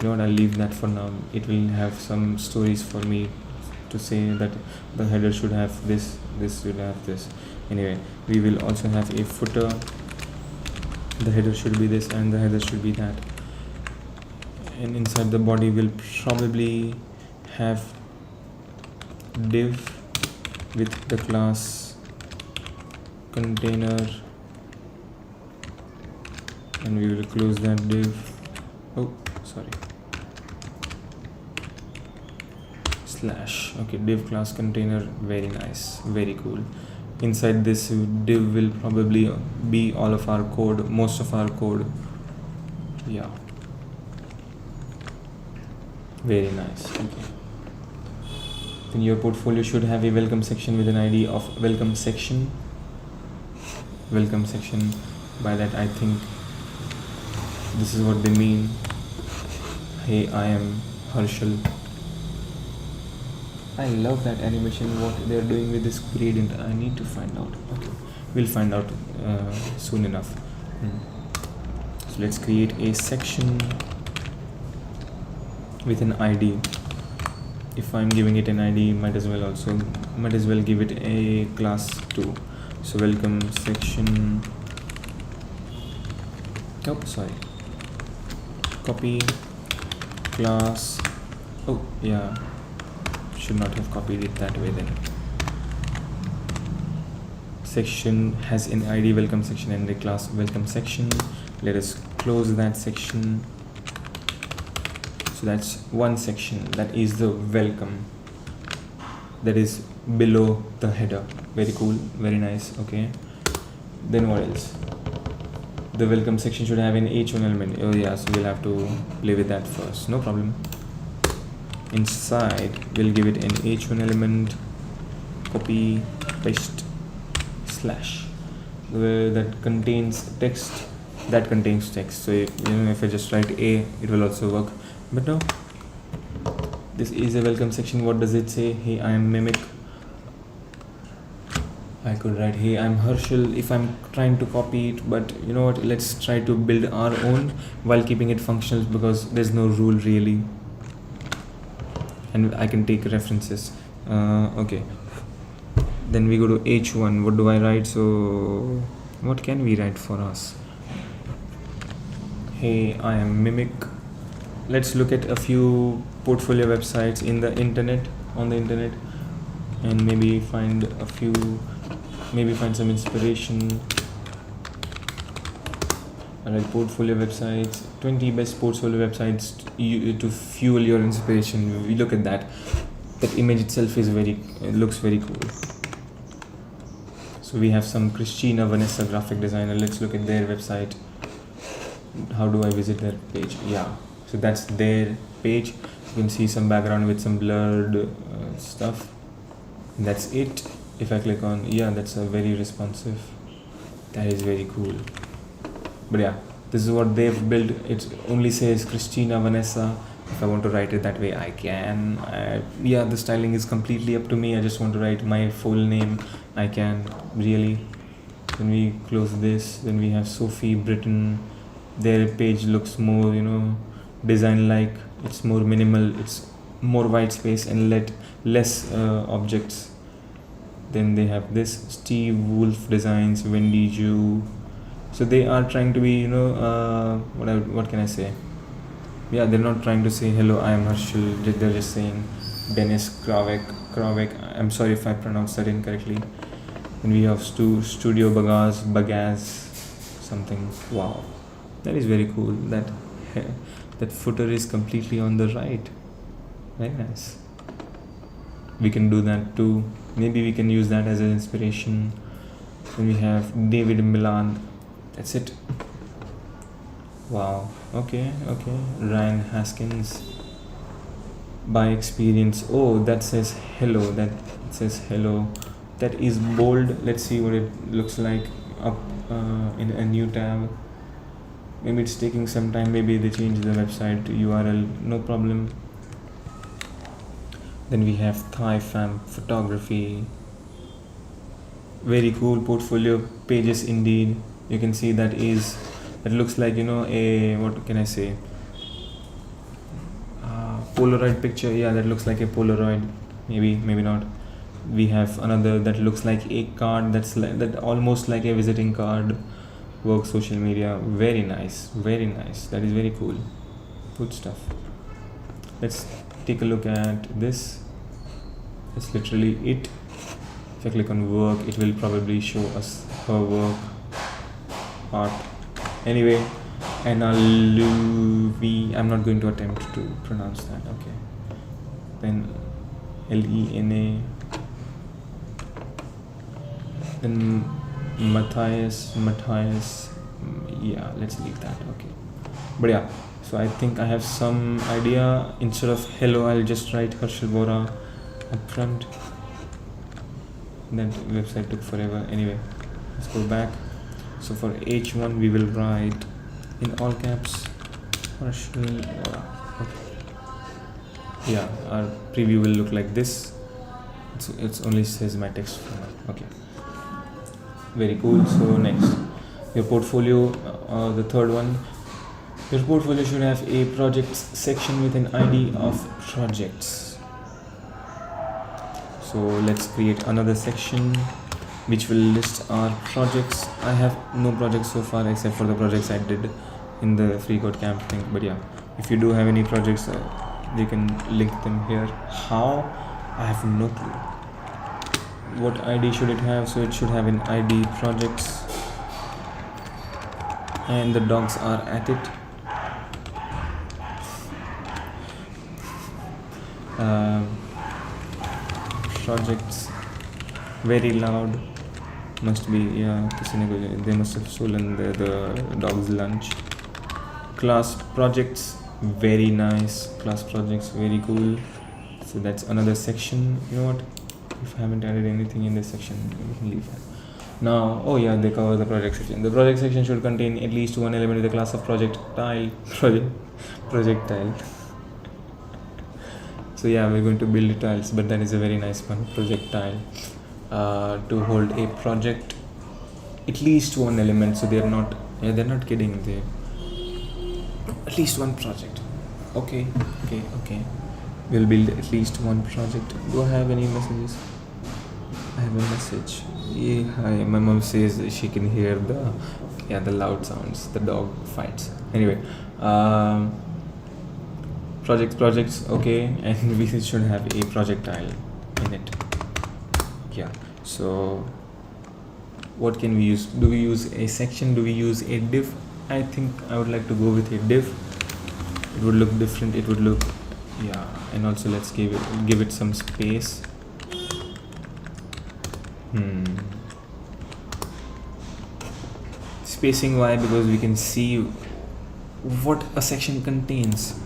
know what, I'll leave that for now. It will have some stories for me to say that the header should have this should have this. Anyway, we will also have a footer. The header should be this and the header should be that. And inside the body will probably have div with the class container, and we will close that div. Slash. Okay, div class container. Very nice, very cool. Inside this div will probably be all of our code, most of our code. Very nice. Okay. Then your portfolio should have a welcome section with an ID of welcome section. Welcome section. By that I think this is what they mean. Hey, I am Harshal. I love that animation, what they're doing with this gradient. I need to find out. Okay, we'll find out soon enough. So let's create a section with an ID. If I'm giving it an ID, might as well give it a class too. So welcome section. Copy class. Should not have copied it that way then. Section has an ID welcome section and the class welcome section. Let us close that section. So that's one section, that is the welcome, that is below the header. Very cool, very nice. Okay, then what else? The welcome section should have an h1 element. So we'll have to play with that first, no problem. Inside we'll give it an h1 element, copy, paste, slash, that contains text. So if I just write a, it will also work. But no, this is a welcome section. What does it say? Hey, I am Mimic. I could write hey, I'm Harshal if I'm trying to copy it, but you know what, let's try to build our own while keeping it functional, because there's no rule really, and I can take references. Okay, then we go to h1. What do I write? So what can we write for us? Hey, I am Mimic. Let's look at a few portfolio websites on the internet, and maybe find some inspiration. Alright, portfolio websites, 20 best portfolio websites to fuel your inspiration. We look at that. That image itself is it looks very cool. So we have some Christina Vanessa graphic designer. Let's look at their website. How do I visit their page? Yeah, so that's their page. You can see some background with some blurred stuff. That's it. If I click on, yeah, that's a very responsive. That is very cool. But yeah, this is what they've built. It only says Christina Vanessa. If I want to write it that way, I can. Yeah, the styling is completely up to me. I just want to write my full name. I can, really. When we close this, then we have Sophie Britton. Their page looks more, design like. It's more minimal. It's more white space and less objects. Then they have this Steve Wolf Designs, Wendy Ju. So they are trying to be, what can I say? Yeah, they're not trying to say hello, I am Harshal. They're just saying Dennis Kravek. I'm sorry if I pronounced that incorrectly. And we have Studio Bagaz, something. Wow, that is very cool. That footer is completely on the right. Very nice. We can do that too. Maybe we can use that as an inspiration. Then we have David Milan. That's it. Wow. Okay. Ryan Haskins. By experience. Oh, that says hello. That is bold. Let's see what it looks like up in a new tab. Maybe it's taking some time. Maybe they change the website URL. No problem. Then we have Thai Fam Photography. Very cool portfolio pages indeed. You can see that looks like a, what can I say, Polaroid picture. Yeah, that looks like a Polaroid. Maybe not. We have another that looks like a card. That almost like a visiting card. Work social media. Very nice. That is very cool. Good stuff. Let's take a look at this. That's literally it. If I click on work, it will probably show us her work. Art. Anyway, I'm not going to attempt to pronounce that. Okay. Then Lena. Then Matthias. Yeah, let's leave that. Okay. But yeah, so I think I have some idea. Instead of hello, I'll just write Harshal Bora up front. That website took forever. Anyway, let's go back. So for H1 we will write in all caps Harshal Bora. Okay. Yeah, our preview will look like this. It only says my text format. Okay. Very cool. So next, your portfolio, the third one. Your portfolio should have a projects section with an ID of projects. So let's create another section which will list our projects. I have no projects so far except for the projects I did in the freeCodeCamp thing. But yeah, if you do have any projects, you can link them here. How? I have no clue. What ID should it have? So it should have an ID projects, and the dogs are at it. Projects, very loud. Must be, yeah, they must have stolen the dog's lunch. Class projects, very nice. Class projects, very cool. So that's another section. You know what? If I haven't added anything in this section, we can leave that. Now, oh yeah, they cover the project section. The project section should contain at least one element of the class of projectile. So yeah, we're going to build tiles, but that is a very nice one, projectile. To hold a project, at least one element. So they're not kidding. They at least one project. Okay. We'll build at least one project. Do I have any messages? I have a message. Yeah, hi. My mom says she can hear the loud sounds. The dog fights. Anyway, projects. Okay, and we should have a projectile in it. Yeah. So what can we use? Do we use a section? Do we use a div? I think I would like to go with a div. It would look different. It would look, yeah. And also let's give it some space. Spacing, why? Because we can see what a section contains.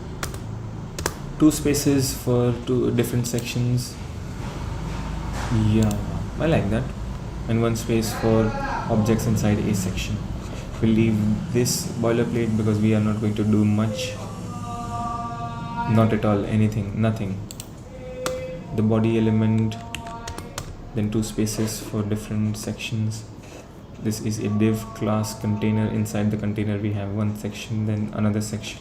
2 spaces for 2 different sections. Yeah, I like that. And 1 space for objects inside a section. We'll leave this boilerplate because we are not going to do much. Not at all, anything, nothing. The body element, then 2 spaces for different sections. This is a div class container. Inside the container we have 1 section, then another section.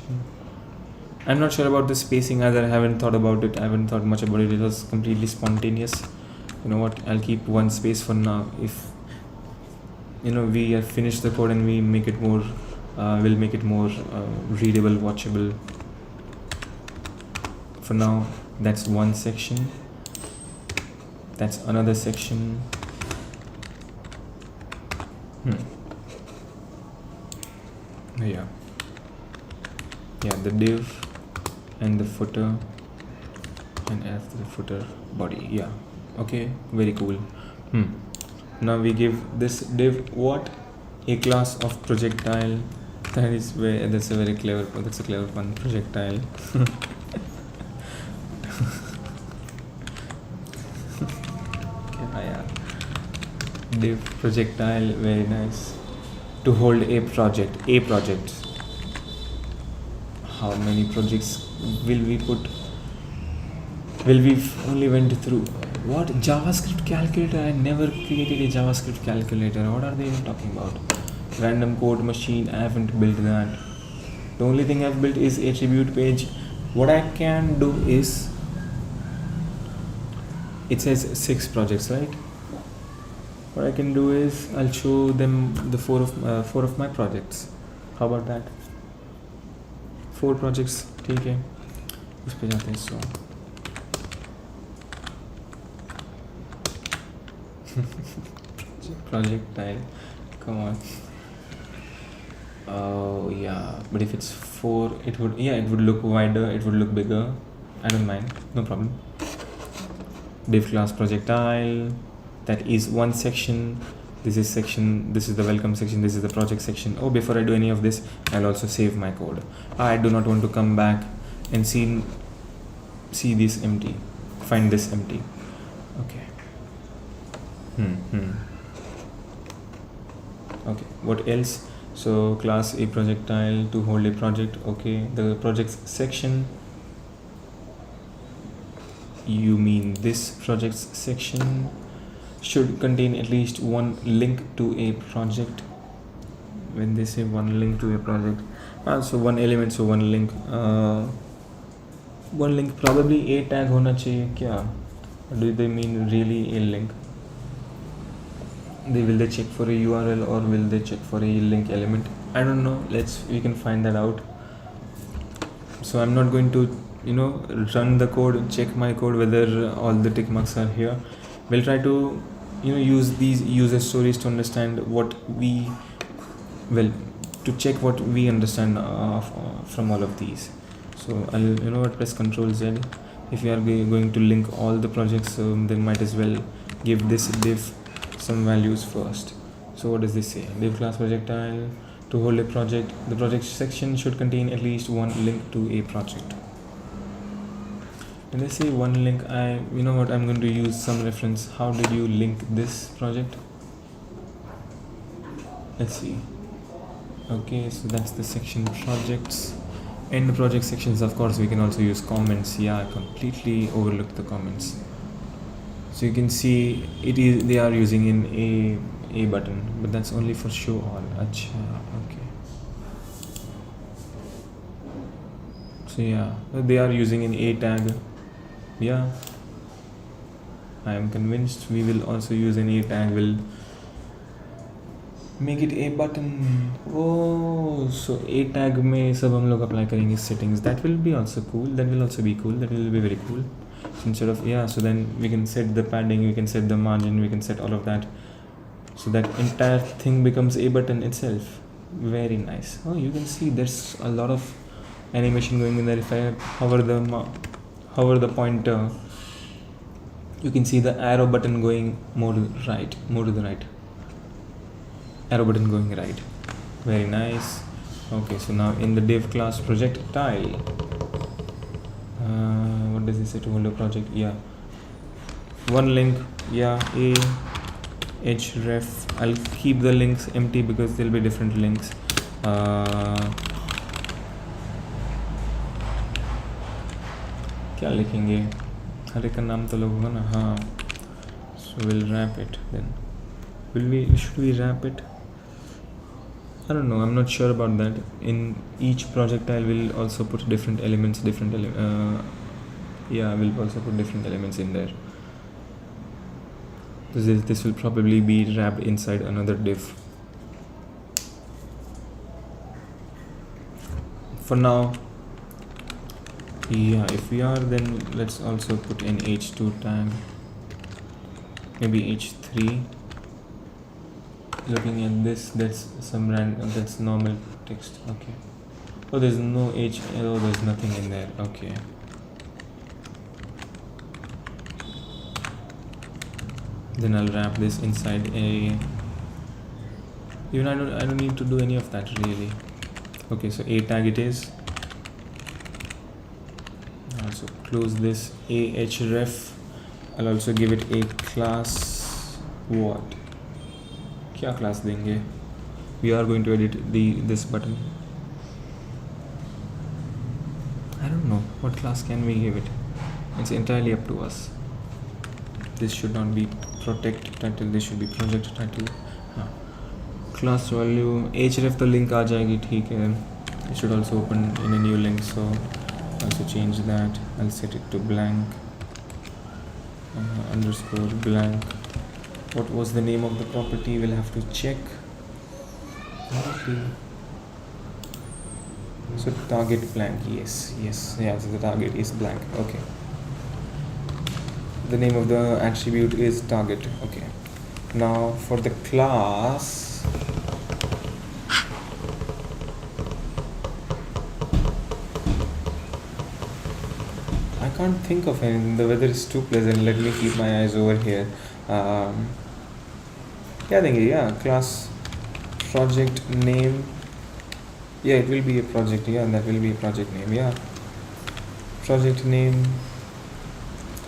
I'm not sure about the spacing either. I haven't thought about it. I haven't thought much about it. It was completely spontaneous. You know what, I'll keep 1 space for now. If we have finished the code and we make it more we'll make it more readable, watchable. For now, that's 1 section. That's another section. Yeah, the div and the footer, and after the footer, body. Yeah, okay, very cool. Now we give this div what? A class of projectile. That's a very clever, that's a clever one, projectile. Div projectile, very nice. To hold a project. How many projects will we put? We only went through what? JavaScript calculator. I never created a JavaScript calculator. What are they even talking about? Random code machine. I haven't built that. The only thing I've built is attribute page. What I can do is, it says 6 projects, right? What I can do is I'll show them the 4 of my projects. How about that? 4 projects. ठीक है, उस पे जाते हैं. So projectile, come on. Oh yeah, but if it's 4, it would look wider, it would look bigger. I don't mind, no problem. Div class projectile, that is 1 section. This is section, this is the welcome section, this is the project section. Oh, before I do any of this, I'll also save my code. I do not want to come back and see this empty, find this empty. Okay. Okay, what else? So class a projectile to hold a project. Okay, the projects section, you mean this projects section, should contain at least 1 link to a project. When they say 1 link to a project, so 1 element, so 1 link. 1 link, probably a tag hona chahiye kya? Do they mean really a link? Will they check for a URL or will they check for a link element? I don't know. We can find that out. So I'm not going to run the code, check my code whether all the tick marks are here. We'll try to use these user stories to understand to check what we understand from all of these. So I'll press Ctrl Z. If we are going to link all the projects, then might as well give this div some values first. So what does this say? Div class projectile to hold a project. The project section should contain at least 1 link to a project. When I say 1 link, I'm going to use some reference. How did you link this project? Let's see. Okay, so that's the section projects. In the project sections, of course, we can also use comments. Yeah, I completely overlooked the comments. So you can see they are using in a button, but that's only for show all. Achha, okay. So yeah, they are using an a tag. Yeah, I am convinced we will also use an a tag. Will make it a button. Oh, so a tag में सब हम लोग apply करेंगे settings. That will be also cool. That will also be cool. That will be very cool. Instead of so then we can set the padding, we can set the margin, we can set all of that. So that entire thing becomes a button itself. Very nice. Oh, you can see there's a lot of animation going in there. If I hover the pointer, you can see the arrow button going more to the right. Arrow button going right. Very nice. Okay, so now in the div class projectile, what does it say to hold a project? Yeah, one link. Yeah, a href. I'll keep the links empty because there'll be different links. क्या लिखेंगे? हर एक का नाम तो लोग होगा ना. हाँ. So we'll wrap it then. Should we wrap it? I don't know. I'm not sure about that. In each projectile, we'll also put different elements. We'll also put different elements in there. This will probably be wrapped inside another div. For now, yeah. If we are, then let's also put an h2 tag. Maybe h3. Looking at this, that's that's normal text. Okay. Oh, there's no there's nothing in there. Okay. Then I'll wrap this inside a. Even I don't need to do any of that really. Okay, so a tag it is. I'll also close this a href. I'll also give it a class. What? क्या class देंगे? We are going to edit this button. I don't know what class can we give it. It's entirely up to us. This should not be protect title. This should be project title. हाँ. Class value href तो link आ जाएगी. ठीक है. It should also open in a new link. So also change that. I'll set it to blank. Underscore blank. What was the name of the property? We'll have to check. So target blank. Yes. Yeah. So the target is blank. Okay. The name of the attribute is target. Okay. Now for the class. I can't think of anything. The weather is too pleasant. Let me keep my eyes over here. Class project name. Yeah, it will be a project. Yeah, that will be a project name. Yeah, project name.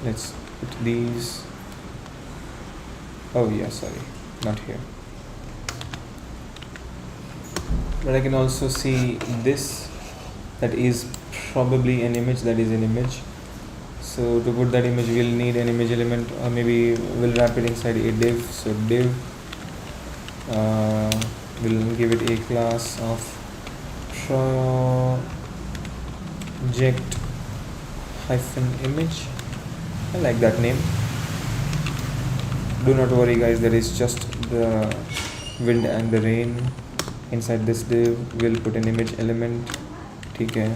Let's put these. Oh yeah, sorry, not here. But I can also see this. That is probably an image. That is an image. So to put that image, we'll need an image element, or maybe we'll wrap it inside a div. So div, we'll give it a class of project hyphen image. I like that name. Do not worry guys, there is just the wind and the rain. Inside this div, we'll put an image element. Okay.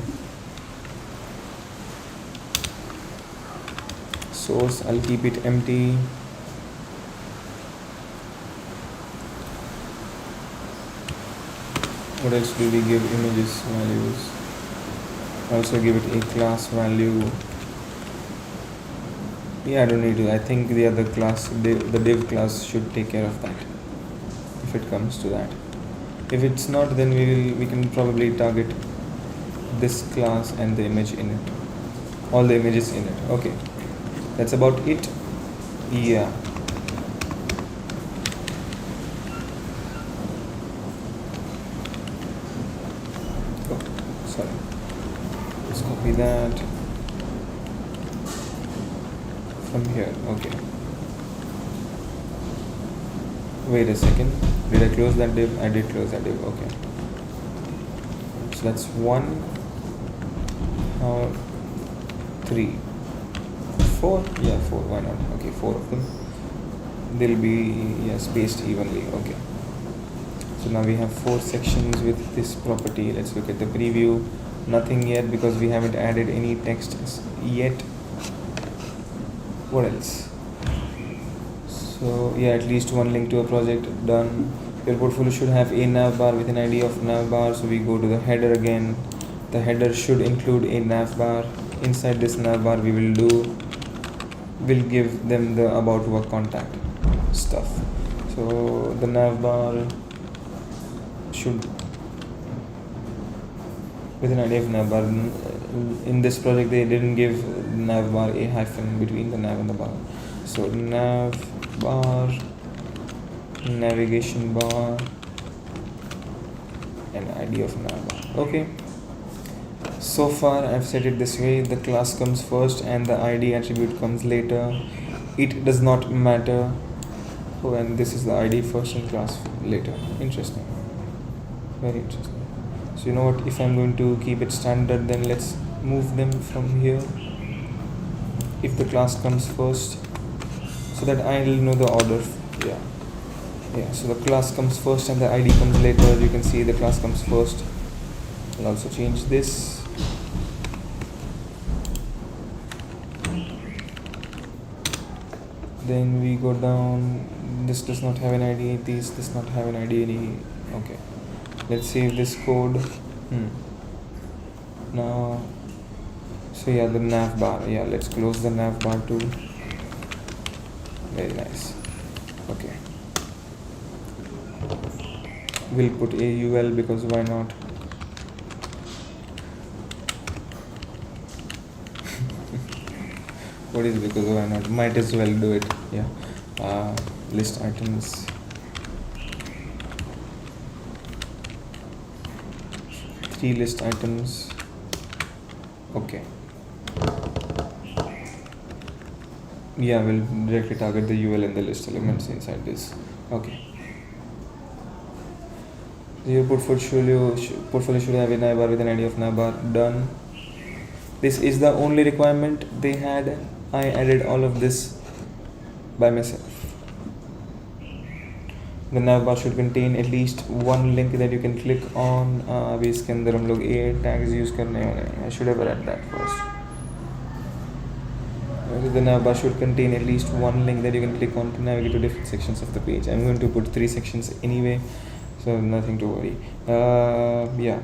Source, I'll keep it empty. What else do we give images values? Also give it a class value. Yeah, I don't need to. I think the other class, the div class should take care of that. If it comes to that. If it's not, then we can probably target this class and the image in it. All the images in it. Okay. That's about it. Yeah. Oh, sorry. Let's copy that from here. Okay. Wait a second. Did I close that div? I did close that div. Okay. So that's 1, 3, 4. Yeah, 4. Why not? Okay, 4 of them. They'll be spaced evenly. Okay. So now we have 4 sections with this property. Let's look at the preview. Nothing yet because we haven't added any text yet. What else? So yeah, at least one link to a project done. Your portfolio should have a nav bar with an ID of nav bar. So we go to the header again. The header should include a nav bar. Inside this nav bar we'll give them the about work contact stuff. So the nav bar should with an ID of nav bar. In this project they didn't give nav bar a hyphen between the nav and the bar. So nav bar, navigation bar, and ID of nav bar. Okay. So far I've set it this way: the class comes first and the ID attribute comes later. It does not matter when this is the ID first and class later. Interesting. Very interesting. So you know what, if I'm going to keep it standard, then let's move them from here. If the class comes first, so that I'll know the order. Yeah, so the class comes first and the ID comes later. You can see the class comes first. I'll also change this. Then we go down. This does not have an ID. This does not have an ID. Okay, let's save this code. Now, so yeah, the nav bar. Yeah, let's close the nav bar too. Very nice. Okay, we'll put AUL because why not? What is because why not? Might as well do it. Yeah. List items. 3 list items. Okay. Yeah, we'll directly target the UL and the list elements inside this. Okay. Your portfolio should have a navbar with an ID of navbar. Done. This is the only requirement they had. I added all of this by myself. The navbar should contain at least one link that you can click on. अभी इसके अंदर हम लोग A tags use करने वाले हैं. I should have read that first. The navbar should contain at least one link that you can click on to navigate to different sections of the page. I'm going to put 3 sections anyway, so nothing to worry. Yeah.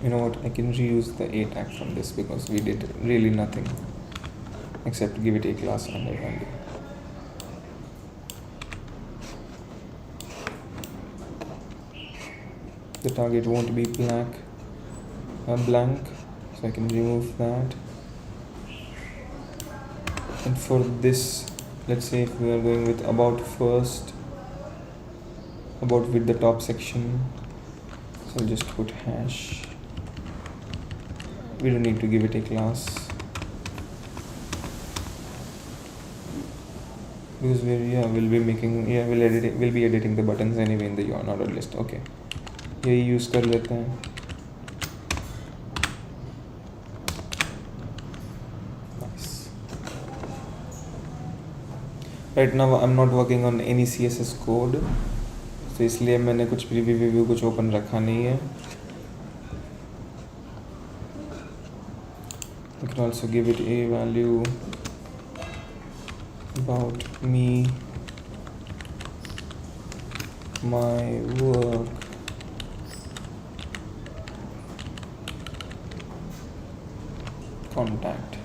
You know what? I can reuse the A tag from this because we did really nothing except give it a class and a value. The target won't be blank, so I can remove that. And for this, let's say if we are going with about first, about with the top section, so I'll just put hash. We don't need to give it a class because we'll be editing the buttons anyway in the unordered list. Okay, यही use कर लेते हैं. Nice. Right now I'm not working on any CSS code, so इसलिए मैंने कुछ preview कुछ open रखा नहीं है. You can also give it a value about me, my work, contact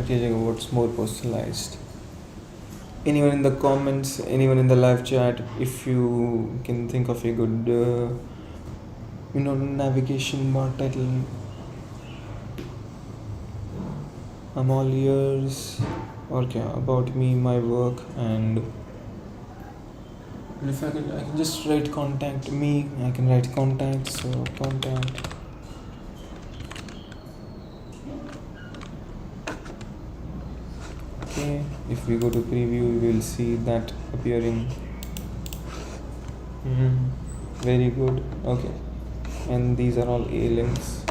ये जगह what's more personalized. Anyone in the comments, anyone in the live chat, if you can think of a good navigation bar title, I'm all ears. Or क्या about me, my work, and if I can just write contact me. I can write contact, so contact. Okay, if we go to preview, we will see that appearing. Very good. Okay, and these are all A links.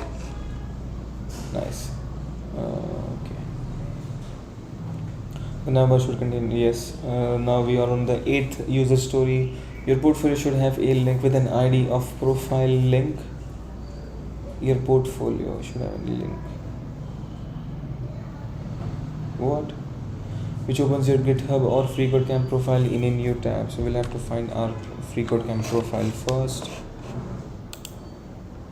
Nice. Okay. The number should contain, yes. Now we are on the 8th user story. Your portfolio should have a link with an ID of profile link. Your portfolio should have a link. What? which opens your GitHub or freeCodeCamp profile in a new tab. So we'll have to find our freeCodeCamp profile first.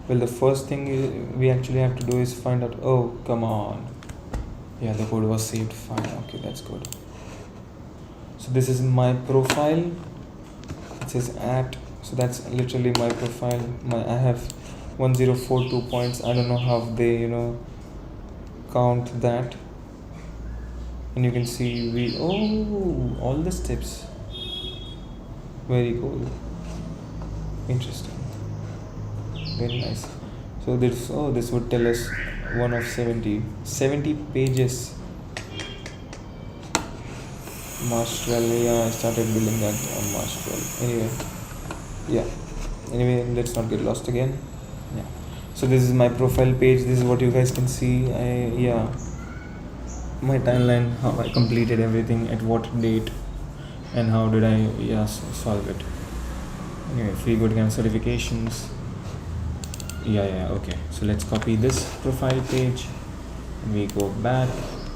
Well, the first thing we actually have to do is find out, oh, come on. Yeah, the code was saved fine. Okay, that's good. So this is my profile. It says at, so that's literally my profile. I have 1042 points. I don't know how they, count that. And you can see all the steps. Very cool. Interesting. Very nice. So this would tell us one of 70 pages. March 12. Yeah, I started building that on March 12. Anyway, let's not get lost again. Yeah. So this is my profile page. This is what you guys can see. My timeline, how I completed everything, at what date, and how did I solve it. Anyway, freeCodeCamp certifications. Okay, so let's copy this profile page and we go back.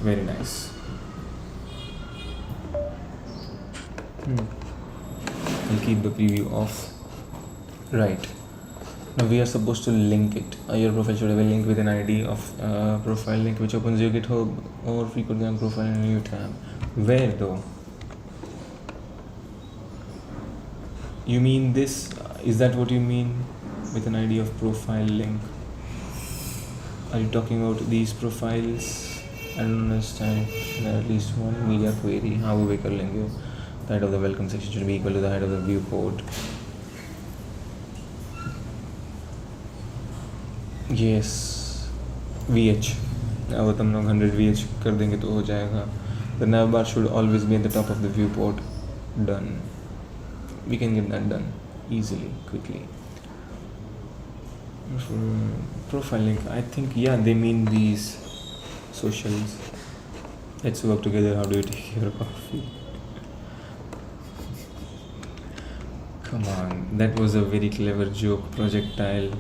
Very nice. I'll keep the preview off. Right, now we are supposed to link it. Your profile should have a link with an ID of profile link, which opens your GitHub or freeCodeCamp profile in a new tab. Where though? You mean this? Is that what you mean with an ID of profile link? Are you talking about these profiles? I don't understand. There are at least one media query. How we कर लेंगे? The height of the welcome section should be equal to the height of the viewport. Yes, VH. अब तुम लोग 100 VH कर देंगे तो हो जाएगा. The nav bar should always be at the top of the viewport. Done. We can get that done easily, quickly. Profile link. I think they mean these socials. Let's work together. How do you take your coffee? Come on, that was a very clever joke, projectile.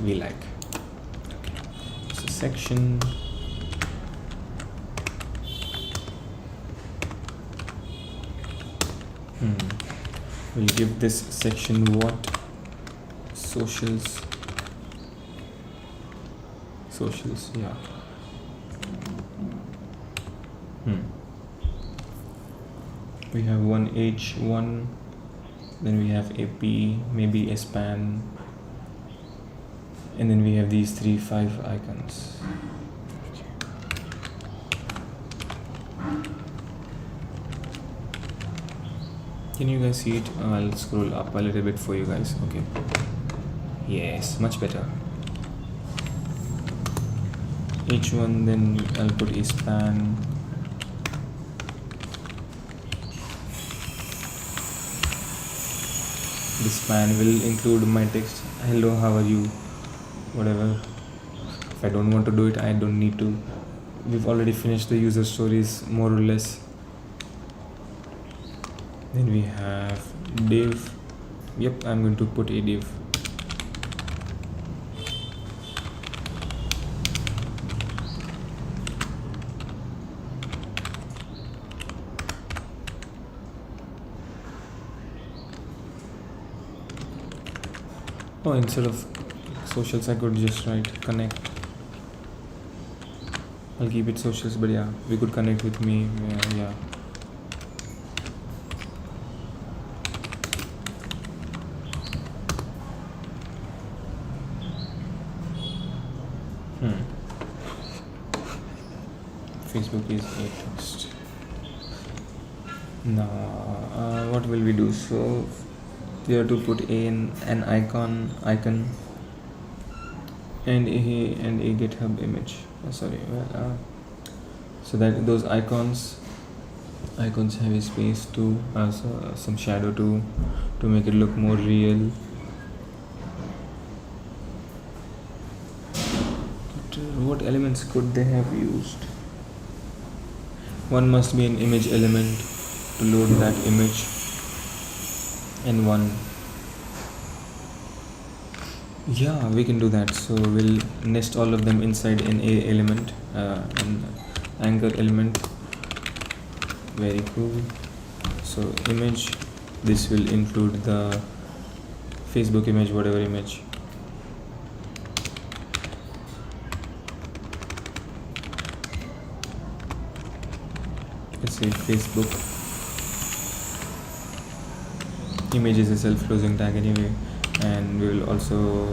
We like. Okay. So section. We'll give this section what? Socials, yeah. We have one H1, then we have a P, maybe a span, and then we have these 3-5 icons. Can you guys see it? I'll scroll up a little bit for you guys. Okay. Yes, much better. H1, then I'll put a span. The span will include my text. Hello, how are you? Whatever. If I don't want to do it, I don't need to. We've already finished the user stories more or less. Then we have div. Yep, I'm going to put a div. Oh, instead of socials, I could just write connect. I'll keep it socials, but yeah, we could connect with me. Yeah. Facebook is a text. Now, what will we do? So, we have to put an icon, and a GitHub image. So that those icons have a space to some shadow to make it look more real. But what elements could they have used? One must be an image element to load that image, and one. Yeah, we can do that. So we'll nest all of them inside an A element, and anchor element. Very cool. So image, this will include the Facebook image, whatever image. Let's say Facebook image is a self-closing tag anyway, and we will also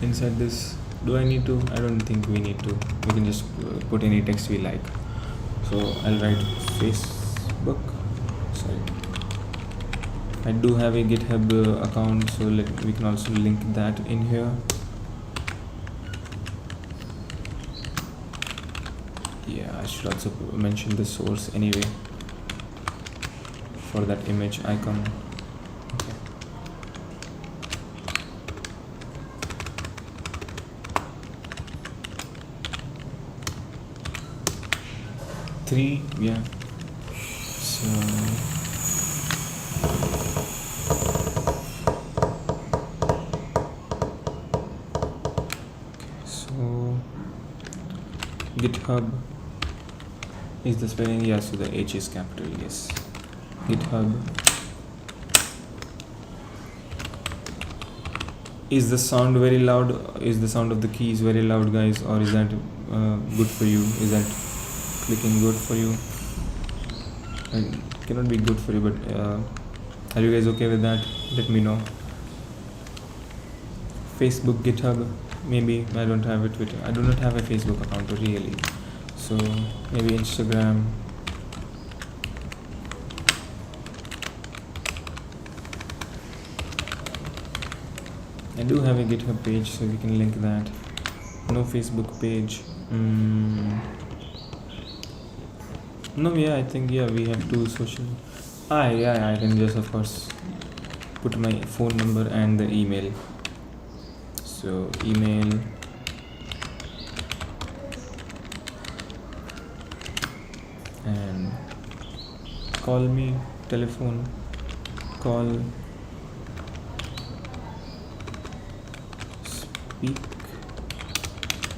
inside this, do I need to? I don't think we need to. We can just put any text we like. So I'll write Facebook. Sorry, I do have a GitHub account, so we can also link that in here. Yeah, I should also mention the source anyway for that image icon. Okay. Three, yeah. So GitHub is the spelling, yeah, so the H is capital, yes. GitHub. Is the sound very loud? Is the sound of the keys very loud, guys, or is that good for you? Is that clicking good for you? It cannot be good for you, but are you guys okay with that? Let me know. Facebook, GitHub, maybe. I don't have a Twitter. I do not have a Facebook account really, so maybe Instagram. I do have a GitHub page, so we can link that. No Facebook page. No, yeah, I think, yeah, we have two social. Yeah, I can just, of course, put my phone number and the email. So email, and call me, telephone, call, speak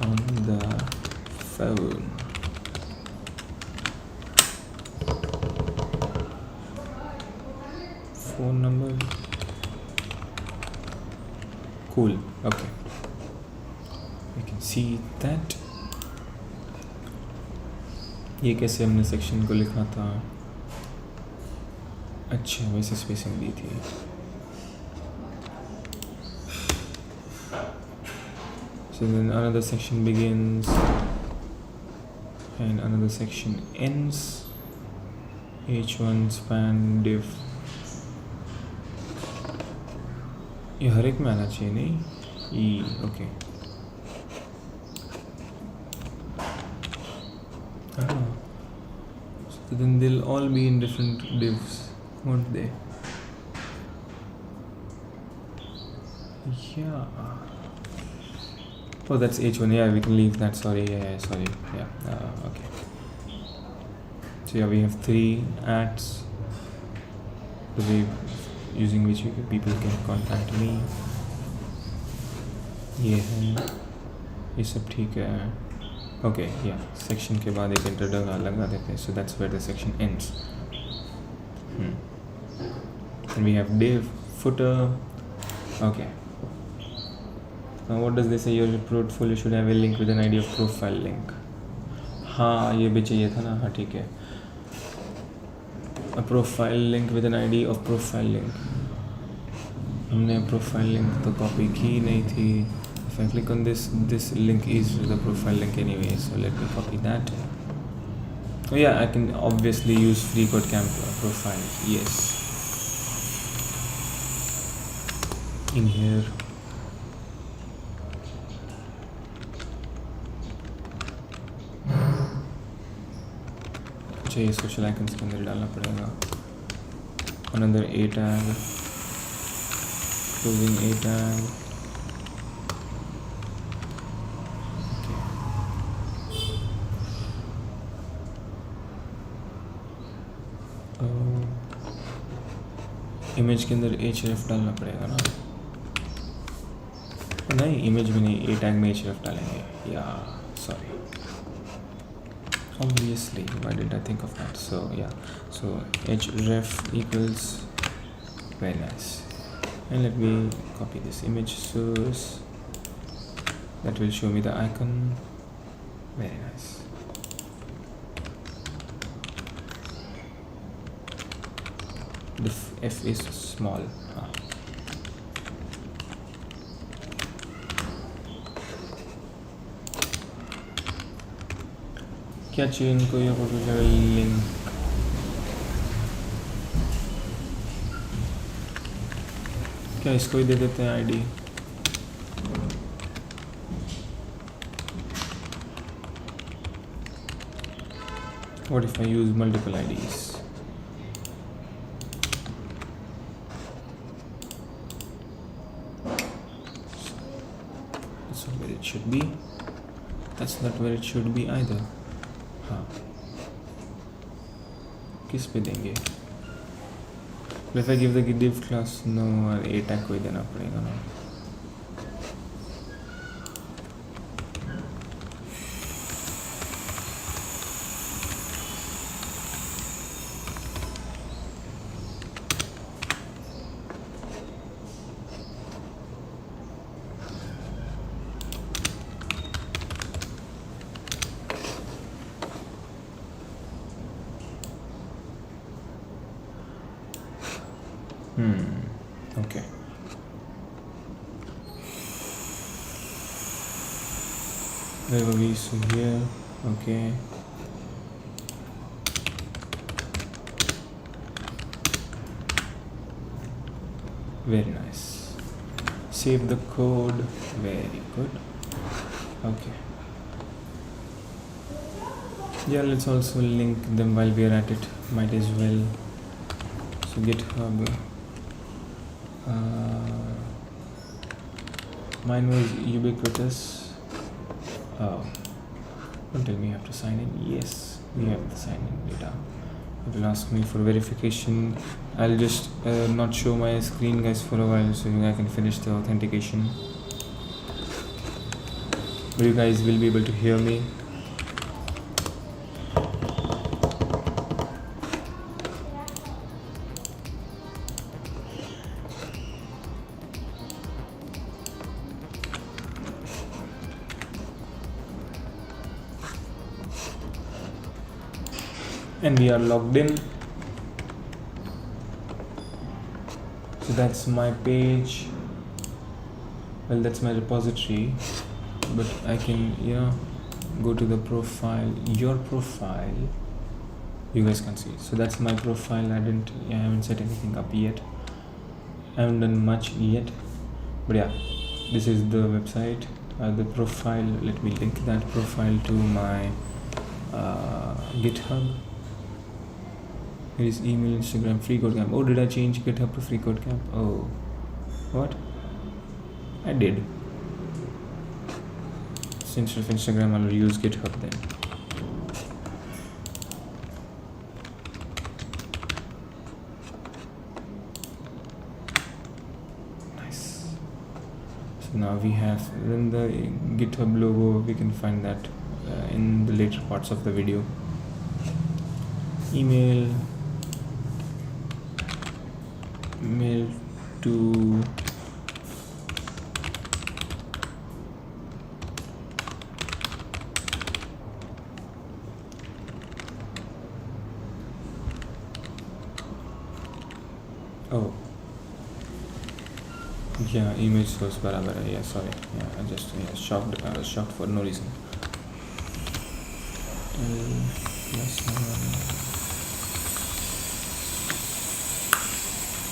on the phone. Phone number. Cool. Okay, we can see that. ये कैसे हमने section को लिखा था? अच्छा, वैसे spacing दी थी. So then another section begins and another section ends. H1 span div. ये हर एक में आना चाहिए, नहीं? Okay. So then they'll all be in different divs, won't they? Yeah. Oh, that's H1. Yeah, we can leave that. Sorry. Sorry. Yeah. Okay. So yeah, we have 3 ads. The way using which people can contact me. ये है, ये सब ठीक है. Okay, yeah. Section के बाद एक enter लगा देते हैं. So that's where the section ends. And we have div, footer. Okay. Now what does this say? Your portfolio should have a link with an ID of profile link. हाँ, ये भी चाहिए था ना. हाँ, ठीक है. A profile link with an ID of profile link. हमने profile link तो copy की नहीं थी. If I click on this link is the profile link anyway, so let me copy that. Oh yeah, I can obviously use freeCodeCamp profile. Yes. In here. अच्छा, ये social icons के अंदर डालना पड़ेगा. Another A tag. Closing A tag. Image के अंदर href डालना पड़ेगा ना. नहीं, इमेज में नहीं, ए टैग में href डालेंगे. या sorry. Obviously, why didn't I think of that? So yeah, so href equals, very nice. And let me copy this image source. That will show me the icon. Very nice. The f is small. क्या चाहिए इनको, ये photo का link, क्या इसको ही दे देते हैं ID? What if I use multiple IDs? That's not where it should be. That's not where it should be either. हाँ, किस पे देंगे? If I give the div class, no, a tag को ही देना पड़ेगा ना. Okay. Where were we? So here. Okay. Very nice. Save the code. Very good. Okay. Yeah, let's also link them while we are at it. Might as well. So GitHub. Mine was ubiquitous. Oh, don't tell me you have to sign in. Yes, we have the sign in data. It will ask me for verification. I'll just not show my screen, guys, for a while so I can finish the authentication. But you guys will be able to hear me. And we are logged in. So that's my page. Well, that's my repository, but I can, go to the profile, your profile. You guys can see. So that's my profile. I haven't set anything up yet. I haven't done much yet, but yeah, this is the website, the profile. Let me link that profile to my GitHub. Here is email, Instagram, freeCodeCamp. Oh, did I change GitHub to freeCodeCamp? Oh, what? I did. So instead of Instagram, I'll use GitHub then. Nice. So now we have then the GitHub logo. We can find that in the later parts of the video. Email to oh yeah, image source barabar hai. Yeah, sorry, yeah, I was shocked for no reason.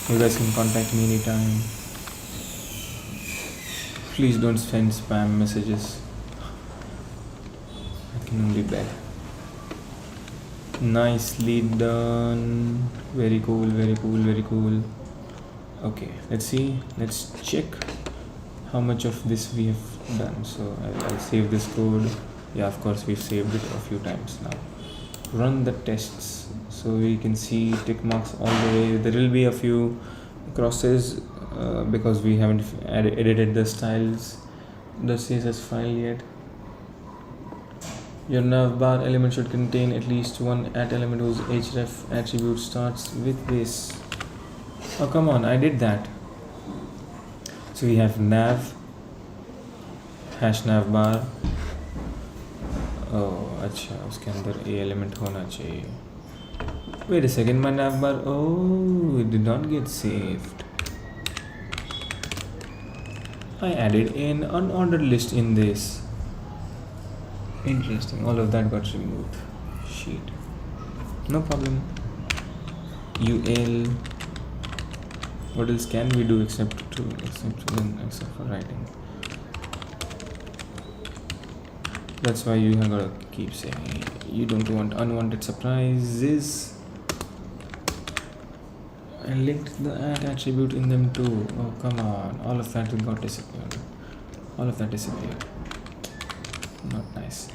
You guys can contact me anytime. Please don't send spam messages. I can only beg. Nicely done. Very cool, very cool, very cool. Okay, let's see. Let's check how much of this we have done. So I'll save this code. Yeah, of course we've saved it a few times now. Run the tests. So we can see tick marks all the way. There will be a few crosses because we haven't edited the styles, the CSS file yet. Your navbar element should contain at least one at element whose href attribute starts with this. Oh come on, I did that. So we have nav hash navbar. Oh अच्छा उसके अंदर a element होना चाहिए. Wait a second, my navbar, oh, it did not get saved. I added an unordered list in this. Interesting, all of that got removed. Shit. No problem. UL. What else can we do except for writing? That's why you have gotta keep saying you don't want unwanted surprises. And linked the add attribute in them too. Oh come on, all of that got disappeared. All of that disappeared. Not nice.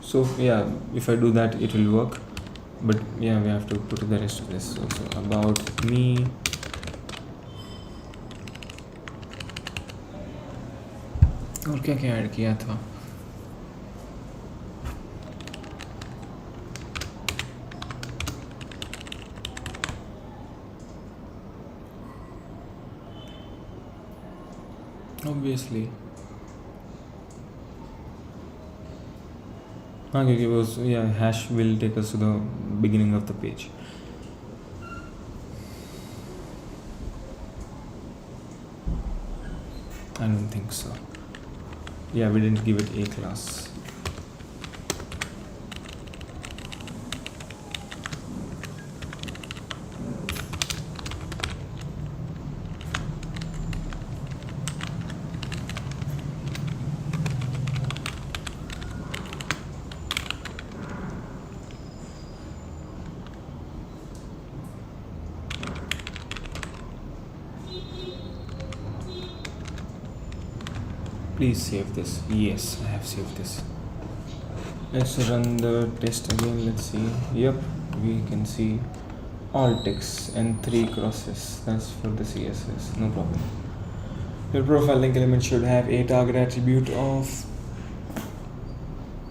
So yeah, if I do that it will work, but yeah, we have to put the rest of this also. About me, और क्या क्या add किया था? Obviously हाँ, क्योंकि वो yeah, hash will take us to the beginning of the page. I don't think so. Yeah, we didn't give it a class. Please save this. Yes, I have saved this. Let's run the test again. Let's see. Yep, we can see all ticks and 3 crosses. That's for the CSS. No problem. Your profile link element should have a target attribute of.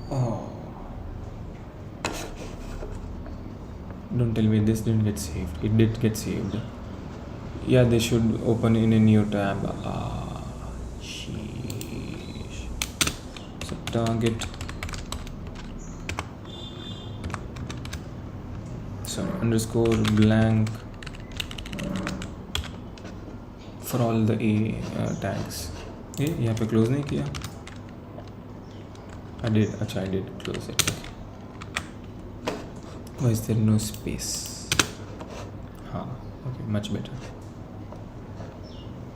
Oh. Don't tell me this didn't get saved. It did get saved. Yeah, they should open in a new tab. Sheesh. So target. Sorry, underscore blank for all the A tags. यहाँ पे close नहीं किया? I did. अच्छा, I did close it. Why is there no space? हाँ, okay, much better.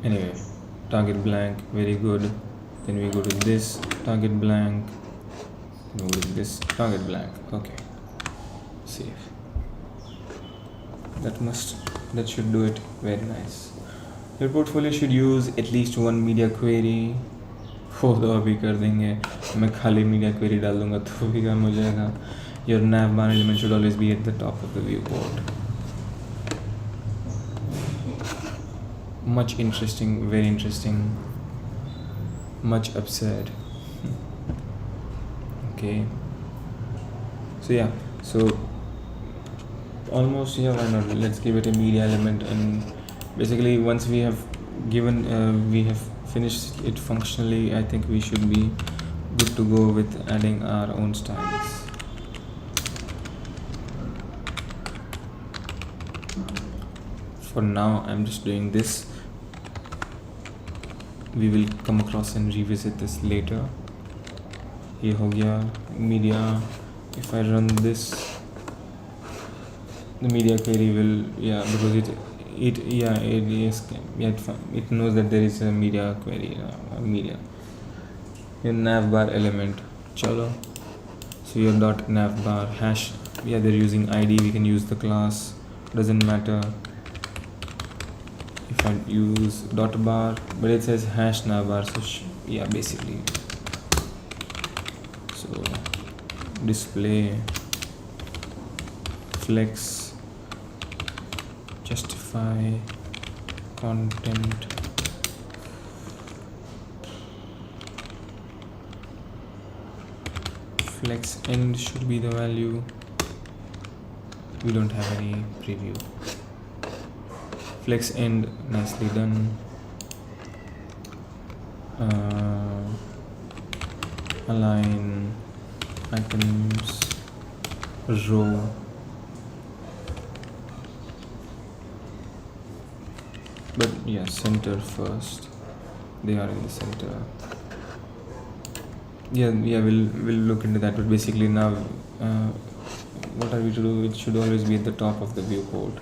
Anyway, target blank, very good. Then we go to this target blank. Then we go to this target blank. Okay, save. That should do it. Very nice. Your portfolio should use at least one media query. हो तो अभी कर देंगे. मैं खाली media query डाल दूँगा तो भी काम हो जाएगा. Your navbar element should always be at the top of the viewport. Much interesting, very interesting. Much absurd. Okay. So yeah, so almost, yeah, why not? Let's give it a media element, and basically once we have we have finished it functionally, I think we should be good to go with adding our own styles. For now, I'm just doing this. We will come across and revisit this later. ये हो गया media. If I run this, the media query will, yeah, because it knows that there is a media query, media. Your navbar element, chalo. So your dot navbar hash, yeah, they're using ID. We can use the class. Doesn't matter. If I use dot bar, but it says hash navbar, so yeah, basically. So display, flex, justify, content, flex end should be the value. We don't have any preview. Flex end, nicely done. Align items row. But yeah, center first. They are in the center. Yeah, we'll look into that. But basically now, what are we to do? It should always be at the top of the viewport.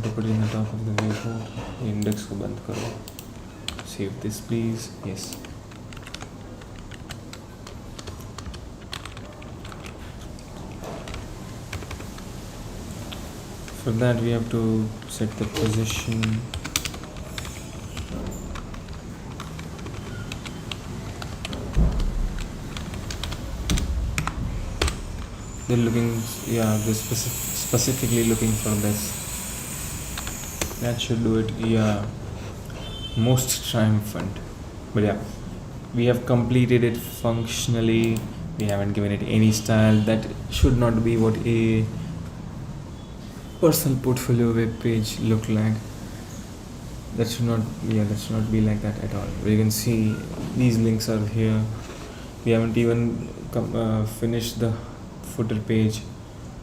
To put it in the top of the viewport, index को बंद करो. Save this, please. Yes. For that we have to set the position. They're looking, yeah, they're specifically looking for this. That should do it. Yeah, most triumphant. But yeah, we have completed it functionally. We haven't given it any style. That should not be what a personal portfolio web page look like. That should not be like that at all. You can see these links are here. We haven't even finished the footer page,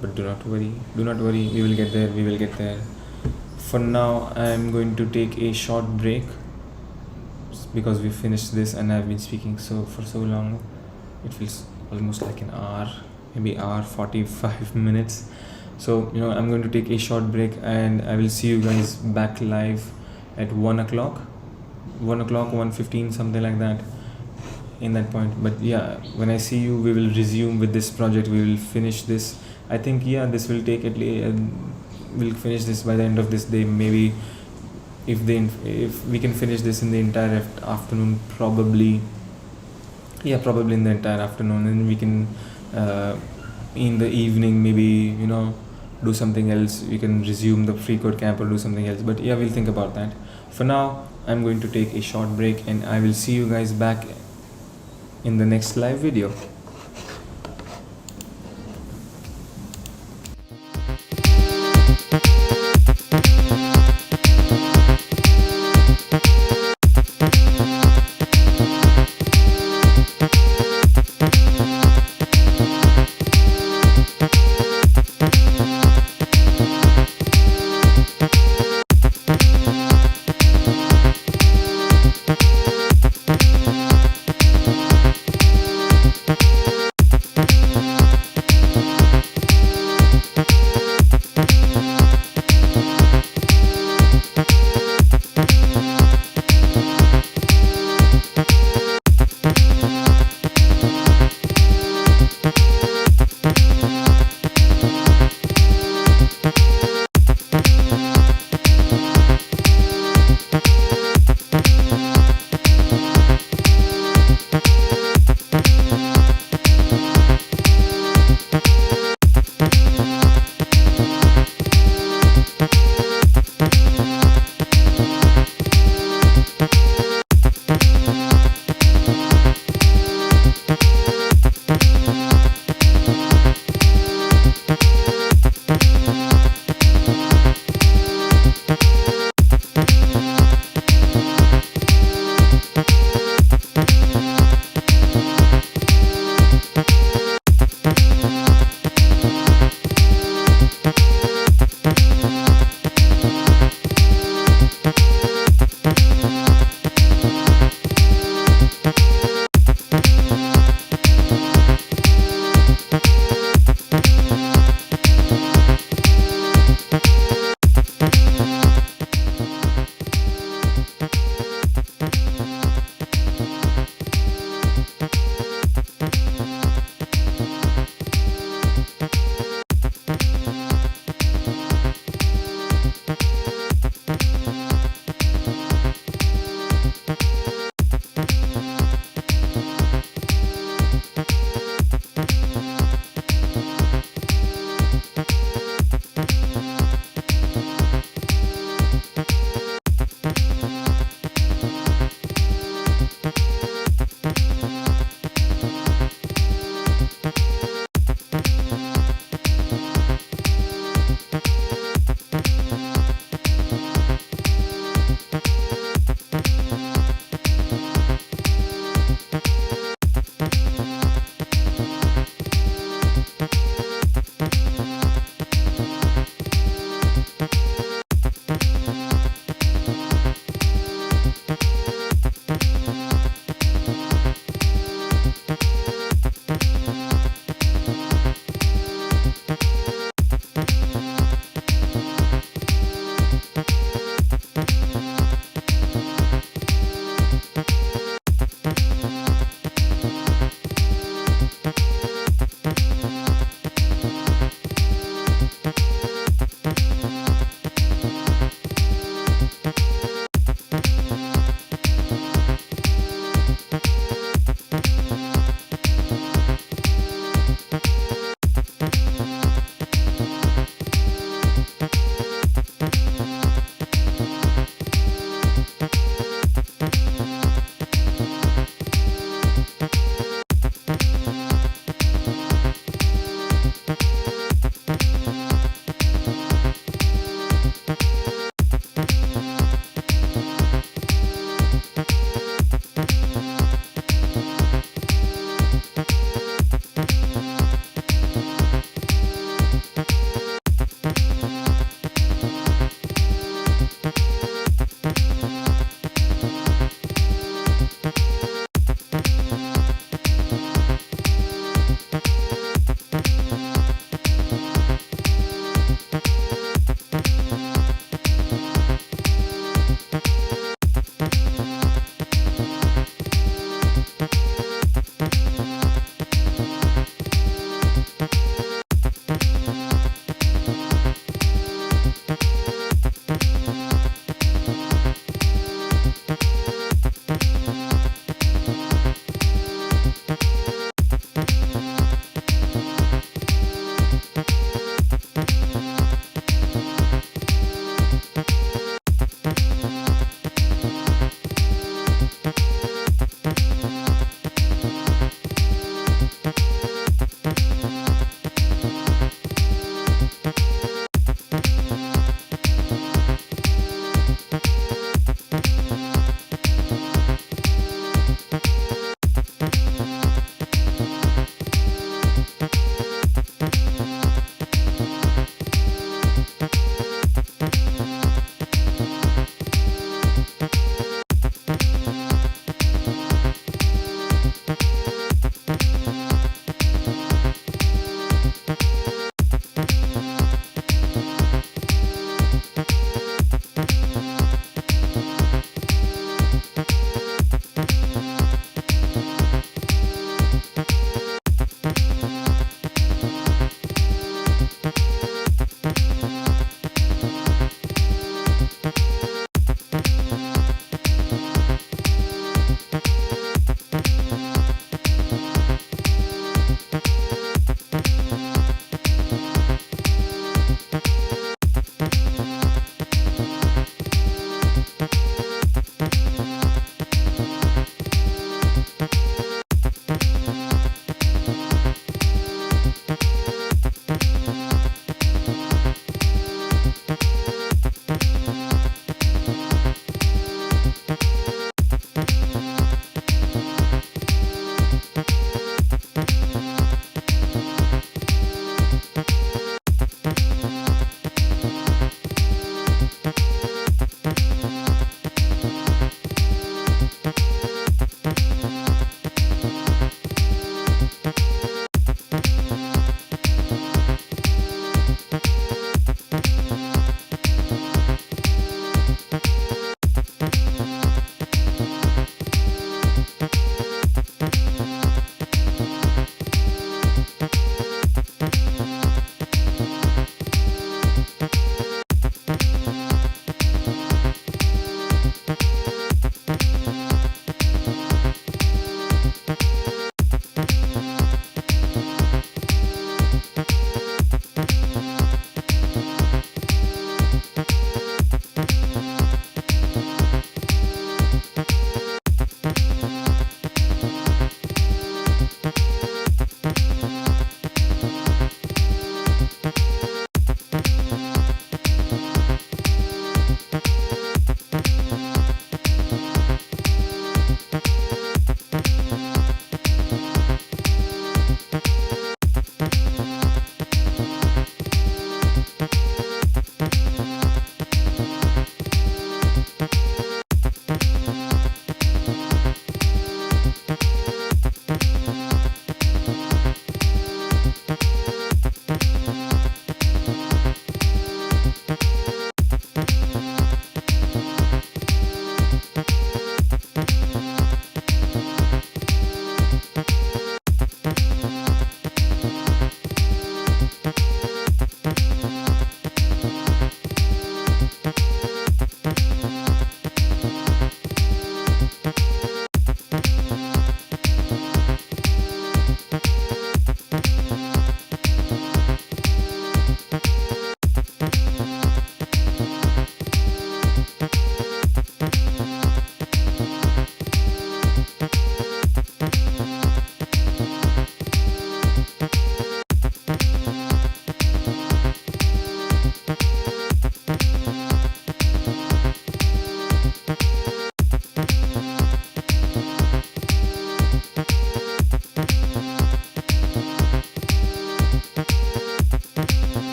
but do not worry, we will get there. For now I'm going to take a short break because we finished this and I've been speaking for so long. It feels almost like an hour, maybe hour 45 minutes. So I'm going to take a short break and I will see you guys back live at 1 o'clock, 1:15, something like that, in that point. But yeah, when I see you, we will resume with this project. We will finish this. I think this will take at least we'll finish this by the end of this day. Maybe if we can finish this in the entire afternoon, probably in the entire afternoon, and we can in the evening maybe do something else. We can resume the freeCodeCamp or do something else, but we'll think about that. For now I'm going to take a short break and I will see you guys back in the next live video.